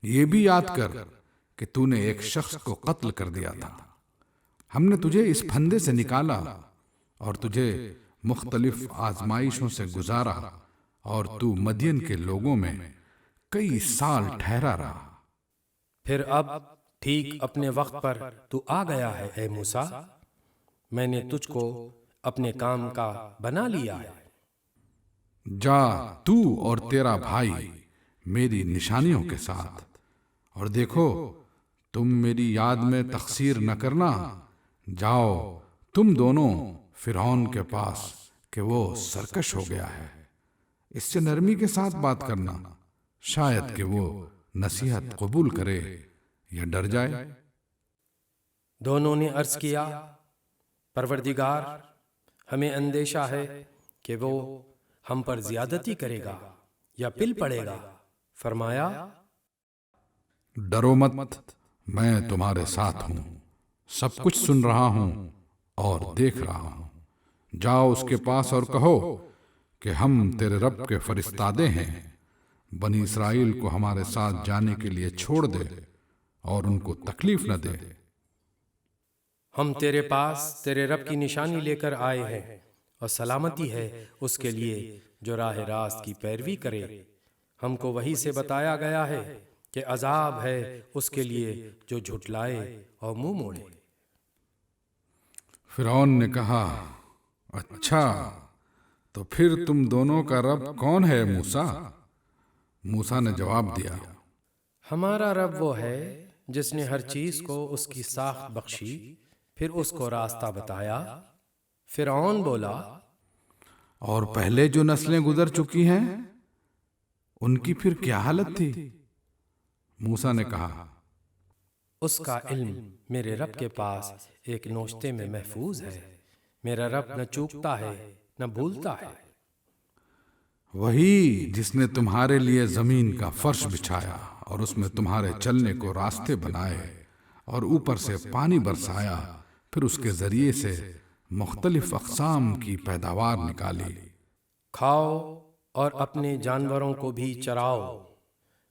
یہ بھی یاد کر کہ تو نے ایک شخص کو قتل کر دیا تھا۔ ہم نے تجھے اس پھندے سے نکالا اور تجھے مختلف آزمائشوں سے گزارا، اور تو مدین کے لوگوں میں کئی سال ٹھہرا رہا۔ پھر اب ٹھیک اپنے وقت پر تو آ گیا ہے اے موسیٰ، میں نے تجھ کو اپنے کام کا بنا لیا ہے۔ جا تو اور تیرا بھائی میری نشانیوں کے ساتھ، اور دیکھو تم میری یاد میں تقصیر نہ کرنا۔ جاؤ تم دونوں فرعون کے پاس کہ وہ سرکش ہو گیا ہے، اس سے نرمی کے ساتھ بات کرنا، شاید کہ وہ نصیحت قبول کرے یا ڈر جائے۔ دونوں نے عرض کیا، پروردگار، ہمیں اندیشہ ہے کہ وہ ہم پر زیادتی کرے گا یا پل پڑے گا۔ فرمایا، ڈرو مت، میں تمہارے ساتھ ہوں، سب کچھ سن رہا ہوں اور دیکھ رہا ہوں۔ جاؤ اس کے پاس اور کہو کہ ہم تیرے رب کے فرستادے ہیں، بنی اسرائیل کو ہمارے ساتھ جانے کے لیے چھوڑ دے اور ان کو تکلیف نہ دے۔ ہم تیرے پاس تیرے رب کی نشانی لے کر آئے ہیں، اور سلامتی ہے اس کے لیے جو راہ راست کی پیروی کرے۔ ہم کو وحی سے بتایا گیا ہے کہ عذاب ہے اس کے لیے جو جھٹلائے اور منہ موڑے۔ فرعون نے کہا، اچھا تو پھر تم دونوں کا رب کون ہے موسیٰ؟ موسیٰ نے جواب دیا، ہمارا رب وہ ہے جس نے ہر چیز کو اس کی ساخت بخشی، پھر اس کو راستہ بتایا۔ فرعون بولا، اور پہلے جو نسلیں گزر چکی ہیں ان کی پھر کیا حالت تھی؟ موسیٰ نے کہا، اس کا علم میرے رب کے پاس ایک نوشتے میں محفوظ ہے، میرا رب نہ چوکتا ہے نہ بھولتا ہے۔ وہی جس نے تمہارے لیے زمین کا فرش بچھایا اور اس میں تمہارے چلنے کو راستے بنائے اور اوپر سے پانی برسایا، پھر اس کے ذریعے سے مختلف اقسام کی پیداوار نکالی۔ کھاؤ اور اپنے جانوروں کو بھی چراؤ،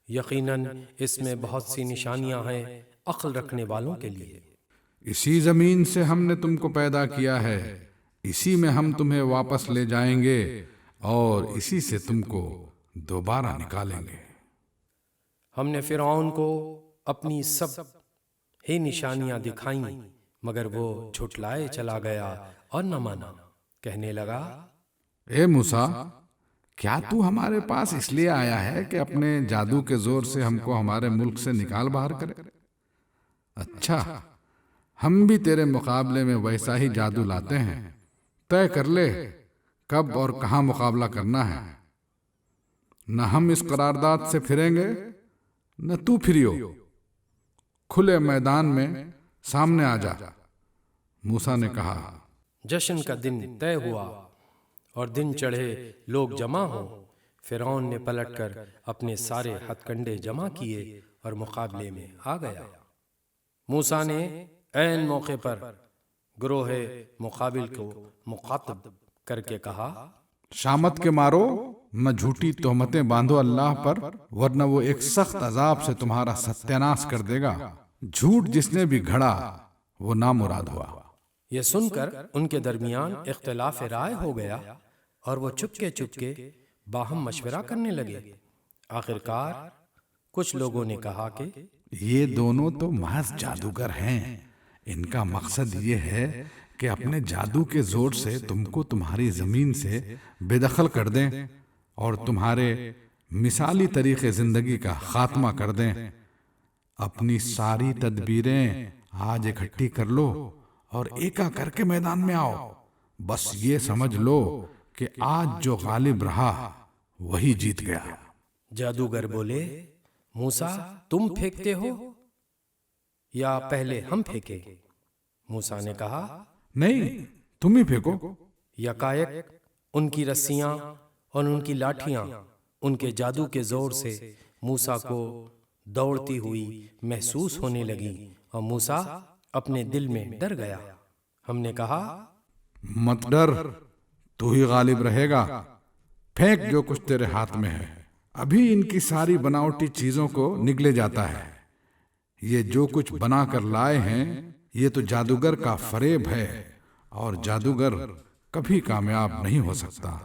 یقیناً اس میں بہت سی نشانیاں ہیں عقل رکھنے والوں کے لیے۔ اسی زمین سے ہم نے تم کو پیدا کیا ہے، اسی میں ہم تمہیں واپس لے جائیں گے اور اسی سے تم کو دوبارہ نکالیں گے۔ ہم نے فرعون کو اپنی سب ہی نشانیاں دکھائیں، مگر وہ جھٹلائے چلا گیا اور نہ مانا۔ کہنے لگا، اے موسیٰ، کیا تو ہمارے پاس اس لیے آیا ہے کہ اپنے جادو کے زور سے ہم کو ہمارے ملک سے نکال باہر کرے؟ اچھا، ہم بھی تیرے مقابلے میں ویسا ہی جادو لاتے ہیں، طے کر لے کب اور کہاں مقابلہ کرنا ہے۔ نہ ہم اس قرارداد سے پھریں گے نہ تو پھریو، کھلے میدان میں سامنے آ جا۔ موسیٰ نے کہا، جشن کا دن طے ہوا اور دن چڑھے لوگ جمع ہوں۔ فرعون نے پلٹ کر اپنے سارے ہتھ کنڈے جمع کیے اور مقابلے میں آ گیا۔ موسیٰ نے عین موقع پر گروہ مقابل کو مخاطب کر کے کہا، شامت کے مارو نہ جھوٹی تہمتیں باندھو اللہ پر، ورنہ وہ ایک سخت عذاب سے تمہارا ستیاناش کر دے گا۔ جھوٹ جس نے بھی گھڑا وہ نامراد ہوا۔ یہ سن کر ان کے درمیان اختلاف رائے ہو گیا اور وہ چپکے باہم مشورہ کرنے لگے۔ آخرکار کچھ لوگوں نے کہا کہ یہ دونوں تو محض جادوگر ہیں، ان کا مقصد یہ ہے کہ اپنے جادو کے زور سے تم کو تمہاری زمین سے بے دخل کر دیں اور تمہارے مثالی طریقے زندگی کا خاتمہ کر دیں۔ اپنی ساری تدبیریں آج اکٹھی کر لو اور ایکا کر کے میدان میں آؤ۔ بس یہ سمجھ لو کہ آج جو غالب رہا وہی جیت گیا۔ جادوگر بولے، موسیٰ تم پھینکتے ہو یا پہلے ہم پھینکیں؟ موسیٰ نے کہا، نہیں، تم ہی پھینکو۔ یکایک ان کی رسیاں اور ان کی لاٹھیاں ان کے جادو کے زور سے موسیٰ کو دوڑتی ہوئی محسوس ہونے لگی اور موسیٰ اپنے دل میں ڈر گیا۔ ہم نے کہا، مت ڈر، تو ہی غالب رہے گا، پھینک جو کچھ تیرے ہاتھ میں ہے۔ ابھی ان کی ساری بناوٹی چیزوں کو نگلے جاتا ہے۔ یہ جو کچھ بنا کر لائے ہیں یہ تو جادوگر کا فریب ہے، اور جادوگر کبھی کامیاب نہیں ہو سکتا،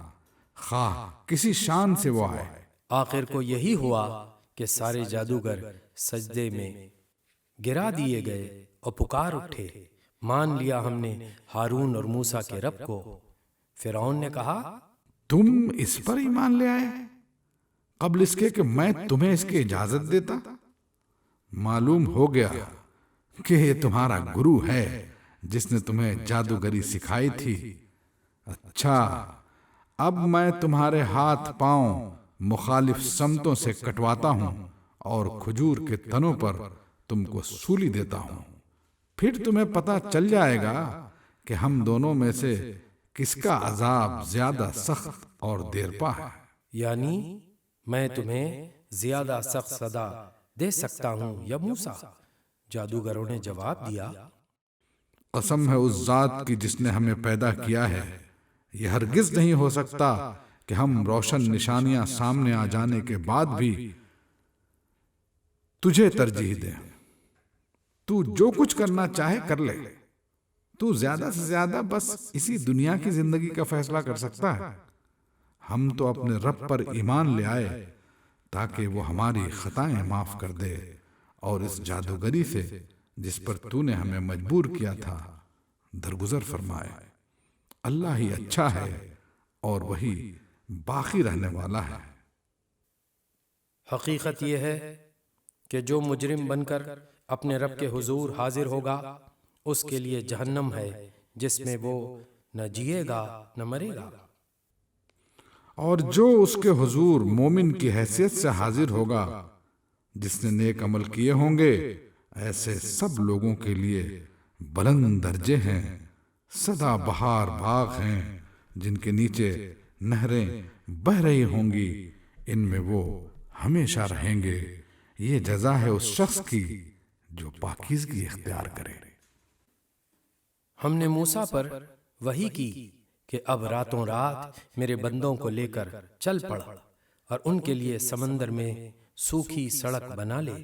خواہ کسی شان سے وہ آئے۔ آخر کو یہی ہوا کہ سارے جادوگر سجدے میں گرا دیے گئے اور پکار اٹھے، مان لیا ہم نے ہارون اور موسیٰ کے رب کو۔ فرعون نے کہا، تم اس پر ایمان لے آئے قبل اس کے کہ میں تمہیں اس کی اجازت دیتا؟ معلوم ہو گیا کہ یہ تمہارا گرو ہے جس نے تمہیں جادوگری سکھائی تھی۔ اچھا، اب میں تمہارے ہاتھ پاؤں مخالف سمتوں سے کٹواتا ہوں اور کھجور کے تنوں پر تم کو سولی دیتا ہوں، پھر تمہیں پتہ چل جائے گا کہ ہم دونوں میں سے کس کا عذاب زیادہ سخت اور دیرپا ہے۔ یعنی میں تمہیں زیادہ سخت سزا دے سکتا ہوں یا موسیٰ؟ جادوگروں نے جواب دیا، قسم ہے اس ذات کی جس نے ہمیں پیدا کیا ہے، یہ ہرگز نہیں ہو سکتا کہ ہم روشن نشانیاں سامنے آ جانے کے بعد بھی تجھے ترجیح دیں۔ تو جو کچھ کرنا چاہے کر لے، تو زیادہ سے زیادہ بس اسی دنیا کی زندگی کا فیصلہ کر سکتا ہے۔ ہم تو اپنے رب پر ایمان لے آئے تاکہ وہ ہماری خطائیں معاف کر دے اور اس جادوگری سے جس پر تو نے ہمیں مجبور کیا تھا درگزر فرمائے۔ اللہ ہی اچھا ہے اور وہی باقی رہنے والا ہے۔ حقیقت یہ ہے کہ جو مجرم بن کر اپنے رب کے حضور حاضر ہوگا اس کے لیے جہنم ہے، جس میں وہ نہ جیے گا نہ مرے گا۔ اور جو اس کے حضور مومن کی حیثیت سے حاضر ہوگا جس نے نیک عمل کیے ہوں گے، ایسے سب لوگوں کے لیے بلند درجے ہیں، سدا بہار باغ ہیں جن کے نیچے نہریں بہہ رہی ہوں گی، ان میں وہ ہمیشہ رہیں گے۔ یہ جزا ہے اس شخص کی جو پاکیزگی اختیار کرے۔ ہم نے موسیٰ پر وحی کی کہ اب راتوں رات میرے بندوں کو لے کر چل پڑ اور ان کے لیے سمندر میں سوکھی سڑک بنا لے،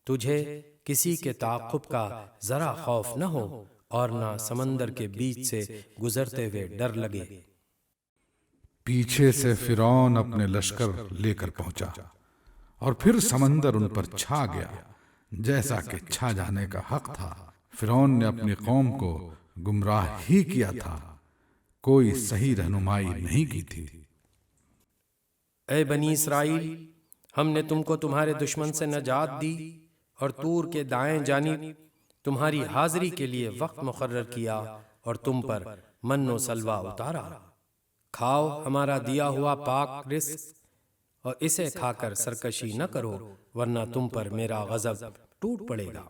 تجھے کسی کے تعاقب کا ذرا خوف نہ ہو اور نہ سمندر کے بیچ سے گزرتے ہوئے ڈر لگے۔ پیچھے سے فرعون اپنے لشکر لے کر پہنچا اور پھر سمندر ان پر چھا گیا جیسا کہ چھا جانے کا حق تھا۔ فرعون نے اپنی قوم کو گمراہ ہی کیا تھا، کوئی صحیح رہنمائی نہیں کی تھی۔ اے بنی اسرائیل، ہم نے تم کو تمہارے دشمن سے نجات دی اور طور کے دائیں جانب تمہاری حاضری کے لیے وقت مقرر کیا اور تم پر من و سلوہ اتارا۔ کھاؤ ہمارا دیا ہوا پاک رزق اور اسے کھا کر سرکشی نہ کرو، ورنہ تم پر میرا غضب ٹوٹ پڑے گا۔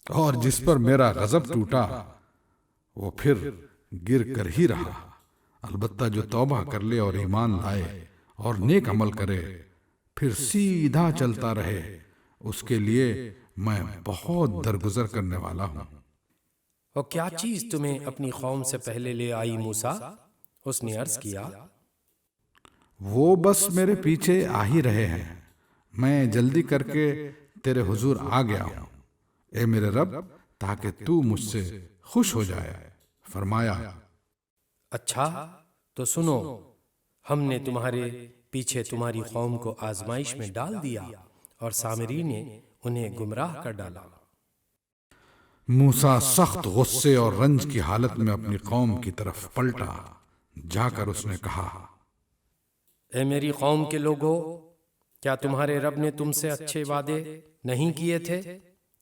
اور جس پر میرا غضب ٹوٹا وہ پھر گر کر ہی رہا، البتہ جو توبہ کر لے اور ایمان لائے اور نیک عمل کرے پھر سیدھا چلتا رہے، اس کے لیے میں بہت درگزر کرنے والا ہوں۔ اور کیا چیز تمہیں اپنی قوم سے پہلے لے آئی موسیٰ؟ اس نے عرض کیا، وہ بس میرے پیچھے آ ہی رہے ہیں، میں جلدی کر کے تیرے حضور آ گیا ہوں، اے میرے رب، تاکہ تو مجھ سے خوش ہو جائے۔ فرمایا، اچھا تو سنو، ہم نے تمہارے پیچھے تمہاری قوم کو آزمائش میں ڈال دیا اور سامری نے انہیں گمراہ کر ڈالا۔ موسیٰ سخت غصے اور رنج کی حالت میں اپنی قوم کی طرف پلٹا، جا کر اس نے کہا، اے میری قوم کے لوگوں، کیا تمہارے رب نے تم سے اچھے وعدے نہیں کیے تھے؟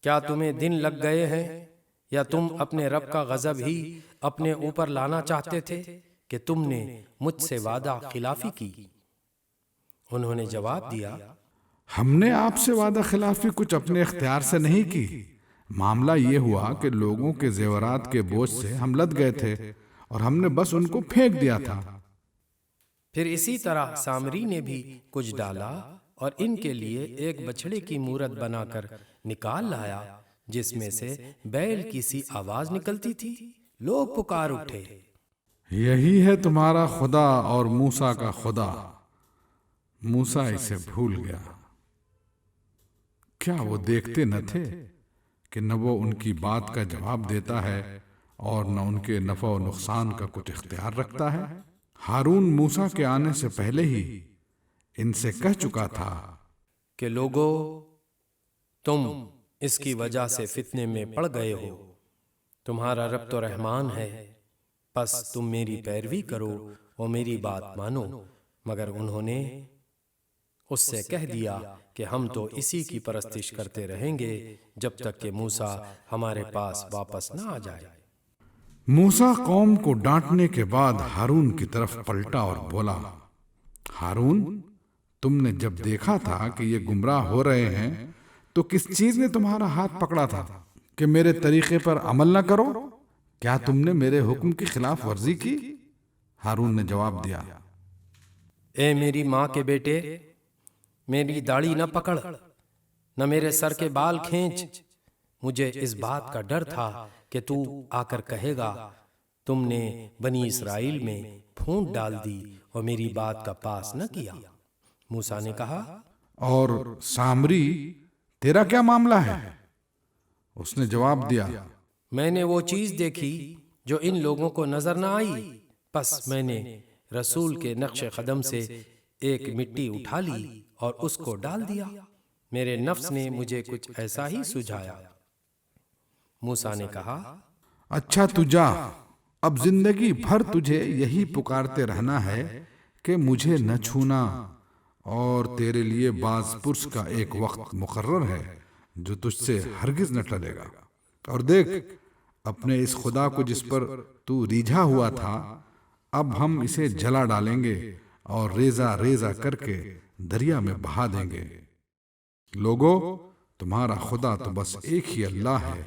کیا تمہیں دن لگ گئے ہیں، یا تم اپنے رب کا غضب ہی اپنے اوپر لانا چاہتے تھے کہ تم نے مجھ سے وعدہ خلافی کی؟ انہوں نے جواب دیا، ہم نے آپ سے وعدہ خلافی کچھ اپنے اختیار سے نہیں کی، معاملہ یہ ہوا کہ لوگوں کے زیورات کے بوجھ سے ہم لد گئے تھے اور ہم نے بس ان کو پھینک دیا تھا۔ پھر اسی طرح سامری نے بھی کچھ ڈالا اور ان کے لیے ایک بچھڑے کی مورت بنا کر نکال لایا، جس میں سے بیل کی سی آواز نکلتی تھی۔ لوگ پکار اٹھے، یہی ہے تمہارا خدا اور موسیٰ کا خدا۔ موسیٰ اسے بھول گیا۔ کیا وہ دیکھتے نہ تھے کہ نہ وہ ان کی بات کا جواب دیتا ہے اور نہ ان کے نفع و نقصان کا کچھ اختیار رکھتا ہے؟ ہارون موسیٰ کے آنے سے پہلے ہی ان سے کہہ چکا تھا کہ لوگو، تم اس کی وجہ سے فتنے میں پڑ گئے ہو، تمہارا رب تو رحمان ہے، پس تم میری پیروی کرو اور میری بات مانو۔ مگر انہوں نے اس سے کہہ دیا کہ ہم تو اسی کی پرستش کرتے رہیں گے جب تک کہ موسیٰ ہمارے پاس واپس نہ آ جائے۔ موسیٰ قوم کو ڈانٹنے کے بعد ہارون کی طرف پلٹا اور بولا، ہارون، تم نے جب دیکھا تھا کہ یہ گمراہ ہو رہے ہیں تو کس چیز نے تمہارا ہاتھ پکڑا تھا کہ میرے طریقے پر عمل نہ کرو؟ کیا تم نے میرے حکم کی خلاف ورزی کی؟ ہارون نے جواب دیا، اے میری ماں کے بیٹے، میری داڑھی نہ پکڑ، نہ میرے سر کے بال کھینچ۔ مجھے اس بات کا ڈر تھا کہ تو آ کر کہے گا، تم نے بنی اسرائیل میں پھونٹ ڈال دی اور میری بات کا پاس نہ کیا۔ موسیٰ نے کہا، اور سامری، تیرا کیا معاملہ ہے؟ اس نے جواب دیا، میں نے وہ چیز دیکھی جو ان لوگوں کو نظر نہ آئی، پس میں نے رسول کے نقش قدم سے ایک مٹی اٹھا لی اور اس کو ڈال دیا۔ میرے نفس نے مجھے کچھ ایسا ہی سجھایا۔ موسیٰ نے کہا، اچھا تو جا، اب زندگی بھر تجھے یہی پکارتے رہنا ہے کہ مجھے نہ چھونا، اور تیرے لیے باز پرس کا ایک وقت مقرر ہے جو تجھ سے ہرگز نہ ٹلے گا۔ اور دیکھ، اپنے اس خدا کو جس پر تو ریجھا ہوا تھا، اب ہم اسے جلا ڈالیں گے اور ریزہ ریزہ کر کے دریا میں بہا دیں گے۔ لوگو، تمہارا خدا تو بس ایک ہی اللہ ہے،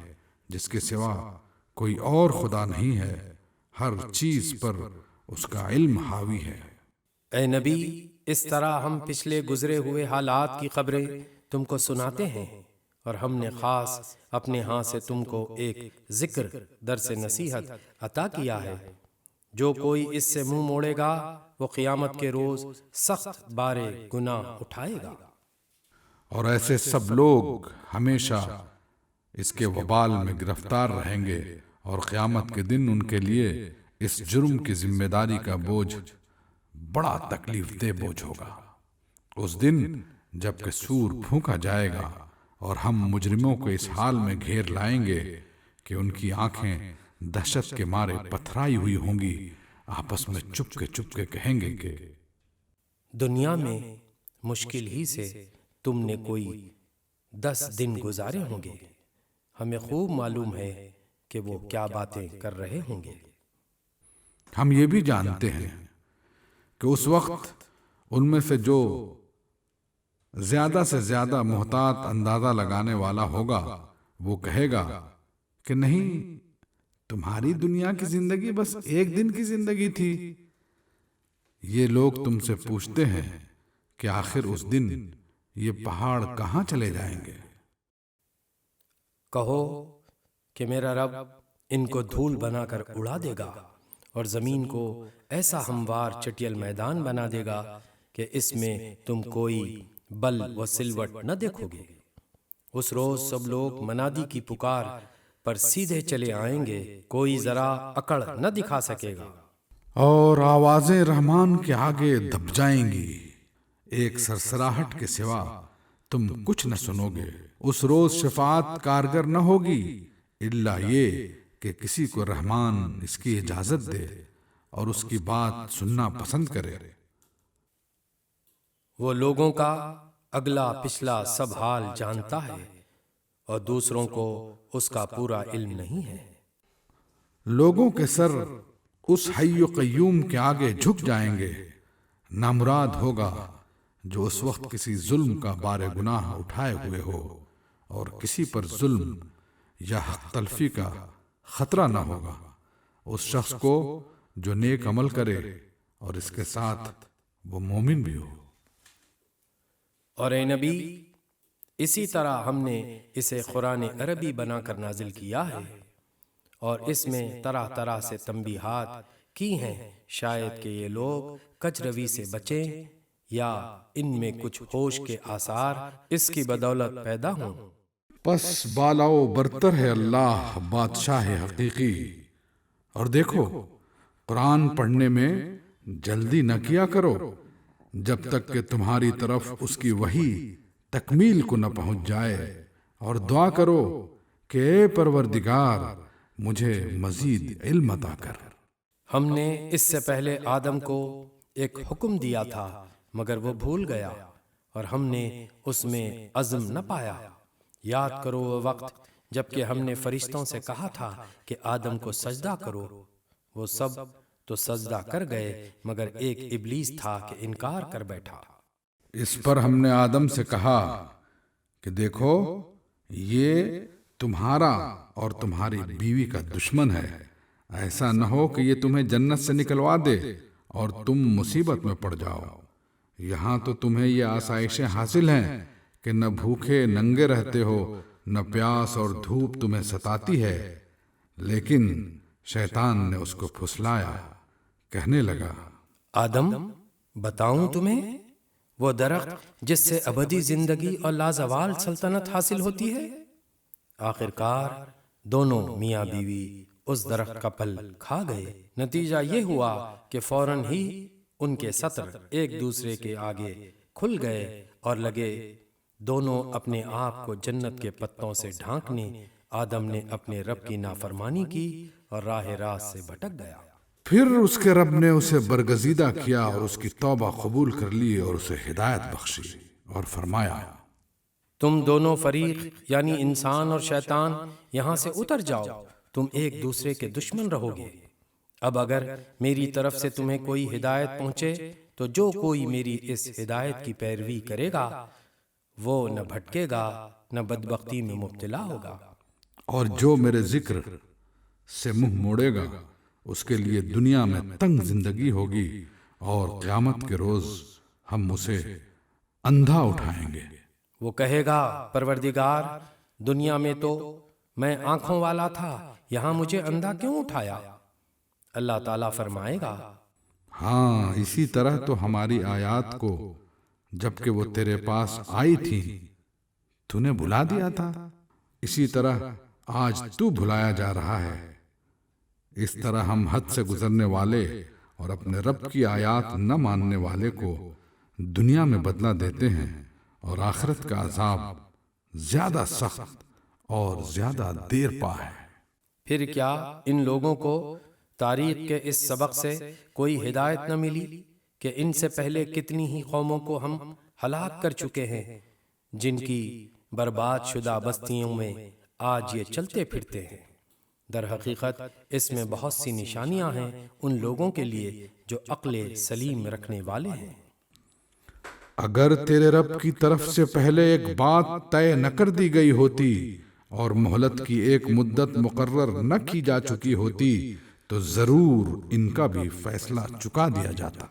جس کے سوا کوئی اور خدا نہیں ہے، ہر چیز پر اس کا علم حاوی ہے۔ اے نبی، اس طرح ہم پچھلے گزرے ہوئے حالات کی خبریں تم کو سناتے ہیں، اور ہم نے خاص اپنے ہاں سے تم کو ایک ذکر درس نصیحت عطا کیا ہے۔ جو کوئی اس سے منہ موڑے گا وہ قیامت کے روز سخت بارے گناہ اٹھائے گا۔ اور ایسے سب لوگ ہمیشہ اس کے وبال میں گرفتار رہیں گے، اور قیامت کے دن ان کے لیے اس جرم کی ذمہ داری کا بوجھ بڑا تکلیف دہ بوجھ ہوگا۔ اس دن جب کہ سور پھونکا جائے گا اور ہم مجرموں کو اس حال میں گھیر لائیں گے کہ ان کی آنکھیں دہشت کے مارے پتھرائی ہوئی ہوں گی، آپس میں چپ کے کہیں گے کہ دنیا میں مشکل ہی سے تم نے کوئی 10 دن گزارے ہوں گے، ہمیں خوب معلوم ہے کہ وہ کیا باتیں کر رہے ہوں گے۔ ہم یہ بھی جانتے ہیں کہ اس وقت ان میں سے جو زیادہ سے زیادہ محتاط اندازہ لگانے والا ہوگا وہ کہے گا کہ نہیں، تمہاری دنیا کی زندگی بس ایک دن کی زندگی تھی۔ یہ لوگ تم سے پوچھتے ہیں کہ آخر اس دن یہ پہاڑ کہاں چلے جائیں گے؟ کہو کہ میرا رب ان کو دھول بنا کر اڑا دے گا اور زمین کو ایسا ہموار چٹیل میدان بنا دے گا کہ اس میں تم کوئی بل و سلوٹ نہ دیکھو گے۔ اس روز سب لوگ منادی کی پکار پر سیدھے چلے آئیں گے، کوئی ذرا اکڑ نہ دکھا سکے گا، اور آوازیں رحمان کے آگے دب جائیں گی، ایک سرسراہٹ کے سوا تم کچھ نہ سنو گے۔ اس روز شفاعت کارگر نہ ہوگی الا یہ کہ کسی کو رحمان اس کی اجازت دے اور اس کی بات سننا پسند کرے۔ وہ لوگوں کا اگلا پچھلا سب حال جانتا ہے اور دوسروں کو اس کا پورا علم نہیں ہے۔ لوگوں کے سر اس حی و قیوم کے آگے جھک جائیں گے۔ نامراد ہوگا جو اس وقت کسی ظلم کا بار گناہ اٹھائے ہوئے ہو اور کسی پر ظلم یا حق تلفی کا خطرہ نہ ہوگا، اس شخص کو جو نیک عمل کرے اور اس کے ساتھ وہ مومن بھی ہو۔ اور اے نبی، اسی طرح ہم نے اسے قرآن عربی بنا کر نازل کیا ہے اور اس میں طرح طرح سے تنبیہات کی ہیں، شاید کہ یہ لوگ کج روی سے بچیں یا ان میں کچھ ہوش کے آثار اس کی بدولت پیدا ہوں۔ پس بالا و برتر ہے اللہ بادشاہ حقیقی۔ اور دیکھو، قرآن پڑھنے میں جلدی نہ کیا کرو جب تک کہ تمہاری طرف اس کی وحی تکمیل کو نہ پہنچ جائے، اور دعا کرو کہ اے پروردگار مجھے مزید علم عطا کر۔ ہم نے اس سے پہلے آدم کو ایک حکم دیا تھا مگر وہ بھول گیا اور ہم نے اس میں عزم نہ پایا۔ یاد کرو وہ وقت جبکہ ہم نے فرشتوں سے کہا تھا کہ آدم کو سجدہ کرو، وہ سب تو سجدہ کر گئے مگر ایک ابلیس تھا کہ انکار کر بیٹھا۔ اس پر ہم نے آدم سے کہا کہ دیکھو، یہ تمہارا اور تمہاری بیوی کا دشمن ہے، ایسا نہ ہو کہ یہ تمہیں جنت سے نکلوا دے اور تم مصیبت میں پڑ جاؤ۔ یہاں تو تمہیں یہ آسائشیں حاصل ہیں کہ نہ بھوکے ننگے رہتے ہو، نہ پیاس اور دھوپ تمہیں ستاتی ہے۔ لیکن شیطان نے اس کو پھسلایا، کہنے لگا، آدم، بتاؤں تمہیں وہ درخت جس سے ابدی زندگی اور لازوال سلطنت حاصل ہوتی ہے؟ آخرکار دونوں میاں بیوی اس درخت کا پھل کھا گئے۔ نتیجہ یہ ہوا کہ فوراً ہی ان کے سطر ایک دوسرے کے آگے کھل گئے اور لگے دونوں اپنے آپ کو جنت کے پتوں سے ڈھانکنے۔ آدم نے اپنے رب کی نافرمانی کی اور راہ راست سے بھٹک گیا۔ پھر اس کے رب نے اسے برگزیدہ کیا اور اس کی توبہ قبول کر لی اور اسے ہدایت بخشی اور فرمایا، تم دونوں فریق یعنی انسان اور شیطان یہاں سے اتر جاؤ، تم ایک دوسرے کے دشمن رہو گے۔ اب اگر میری طرف سے تمہیں کوئی ہدایت پہنچے تو جو کوئی میری اس ہدایت کی پیروی کرے گا وہ نہ بھٹکے گا نہ بدبختی میں مبتلا ہوگا، اور جو میرے ذکر سے منہ موڑے گا اس کے لیے دنیا میں تنگ زندگی ہوگی، اور قیامت کے روز ہم اسے اندھا اٹھائیں گے۔ وہ کہے گا، پروردگار، دنیا میں تو میں آنکھوں والا تھا، یہاں مجھے اندھا کیوں اٹھایا؟ اللہ تعالیٰ فرمائے گا، ہاں، اسی طرح تو ہماری آیات کو جبکہ وہ تیرے پاس آئی تھی تو نے بھلا دیا تھا، اسی طرح آج تو بھلایا جا رہا ہے۔ اس طرح ہم حد سے گزرنے والے اور اپنے رب کی آیات نہ ماننے والے کو دنیا میں بدلہ دیتے ہیں، اور آخرت کا عذاب زیادہ سخت اور زیادہ دیر پا ہے۔ پھر کیا ان لوگوں کو تاریخ کے اس سبق سے کوئی ہدایت نہ ملی کہ ان سے پہلے کتنی ہی قوموں کو ہم ہلاک کر چکے ہیں، جن کی برباد شدہ بستیوں میں آج یہ چلتے پھرتے ہیں؟ در حقیقت اس میں بہت سی نشانیاں ہیں ان لوگوں کے لیے جو عقل سلیم رکھنے والے ہیں۔ اگر تیرے رب کی طرف سے پہلے ایک بات طے نہ کر دی گئی ہوتی اور مہلت کی ایک مدت مقرر نہ کی جا چکی ہوتی تو ضرور ان کا بھی فیصلہ چکا دیا جاتا۔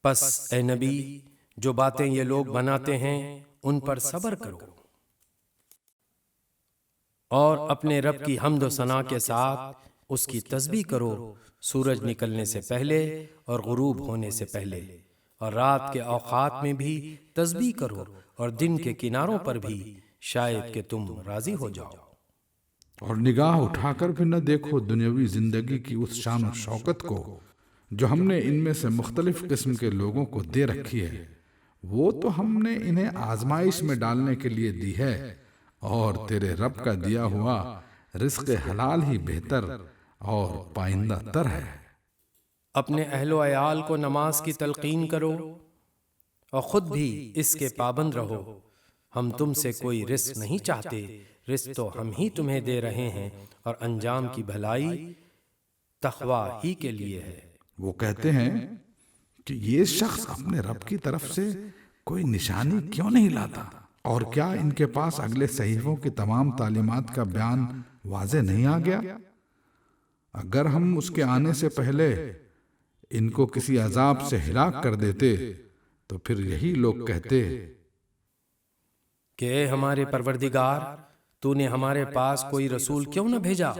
پس اے نبی، جو باتیں یہ لوگ بناتے ہیں ان پر صبر کرو اور اپنے رب کی حمد و ثنا کے ساتھ اس کی تسبیح کرو، سورج نکلنے سے پہلے اور غروب ہونے سے پہلے، اور رات کے اوقات میں بھی تسبیح کرو اور دن کے کناروں پر بھی، شاید کہ تم راضی ہو جاؤ۔ اور نگاہ اٹھا کر بھی نہ دیکھو دنیاوی زندگی کی اس شان و شوکت کو جو ہم نے ان میں سے مختلف قسم کے لوگوں کو دے رکھی ہے۔ وہ تو ہم نے انہیں آزمائش میں ڈالنے کے لیے دی ہے، اور تیرے رب کا دیا ہوا رزق حلال ہی بہتر اور پائندہ تر ہے۔ اپنے اہل و عیال کو نماز کی تلقین کرو اور خود بھی اس کے پابند رہو۔ ہم تم سے کوئی رزق نہیں چاہتے، رزق تو ہم ہی تمہیں دے رہے ہیں، اور انجام کی بھلائی تقوی ہی کے لیے ہے۔ وہ کہتے ہیں کہ یہ شخص اپنے رب کی طرف سے کوئی نشانی کیوں نہیں لاتا؟ اور کیا ان کے پاس اگلے صحیفوں کی تمام تعلیمات کا بیان واضح نہیں آ گیا؟ اگر ہم اس کے آنے سے پہلے ان کو کسی عذاب سے ہلاک کر دیتے تو پھر یہی لوگ کہتے کہ اے ہمارے پروردگار، تو نے ہمارے پاس کوئی رسول کیوں نہ بھیجا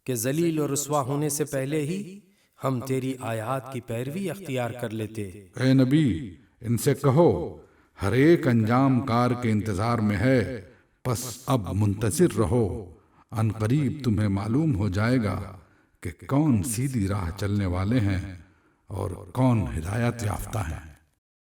کہ ذلیل و رسوا ہونے سے پہلے ہی ہم تیری آیات کی پیروی اختیار کر لیتے۔ اے نبی، ان سے کہو ہر ایک انجام کار کے انتظار میں ہے، پس اب منتظر رہو، ان قریب تمہیں معلوم ہو جائے گا کہ کون سیدھی راہ چلنے والے ہیں اور کون ہدایت یافتہ ہیں۔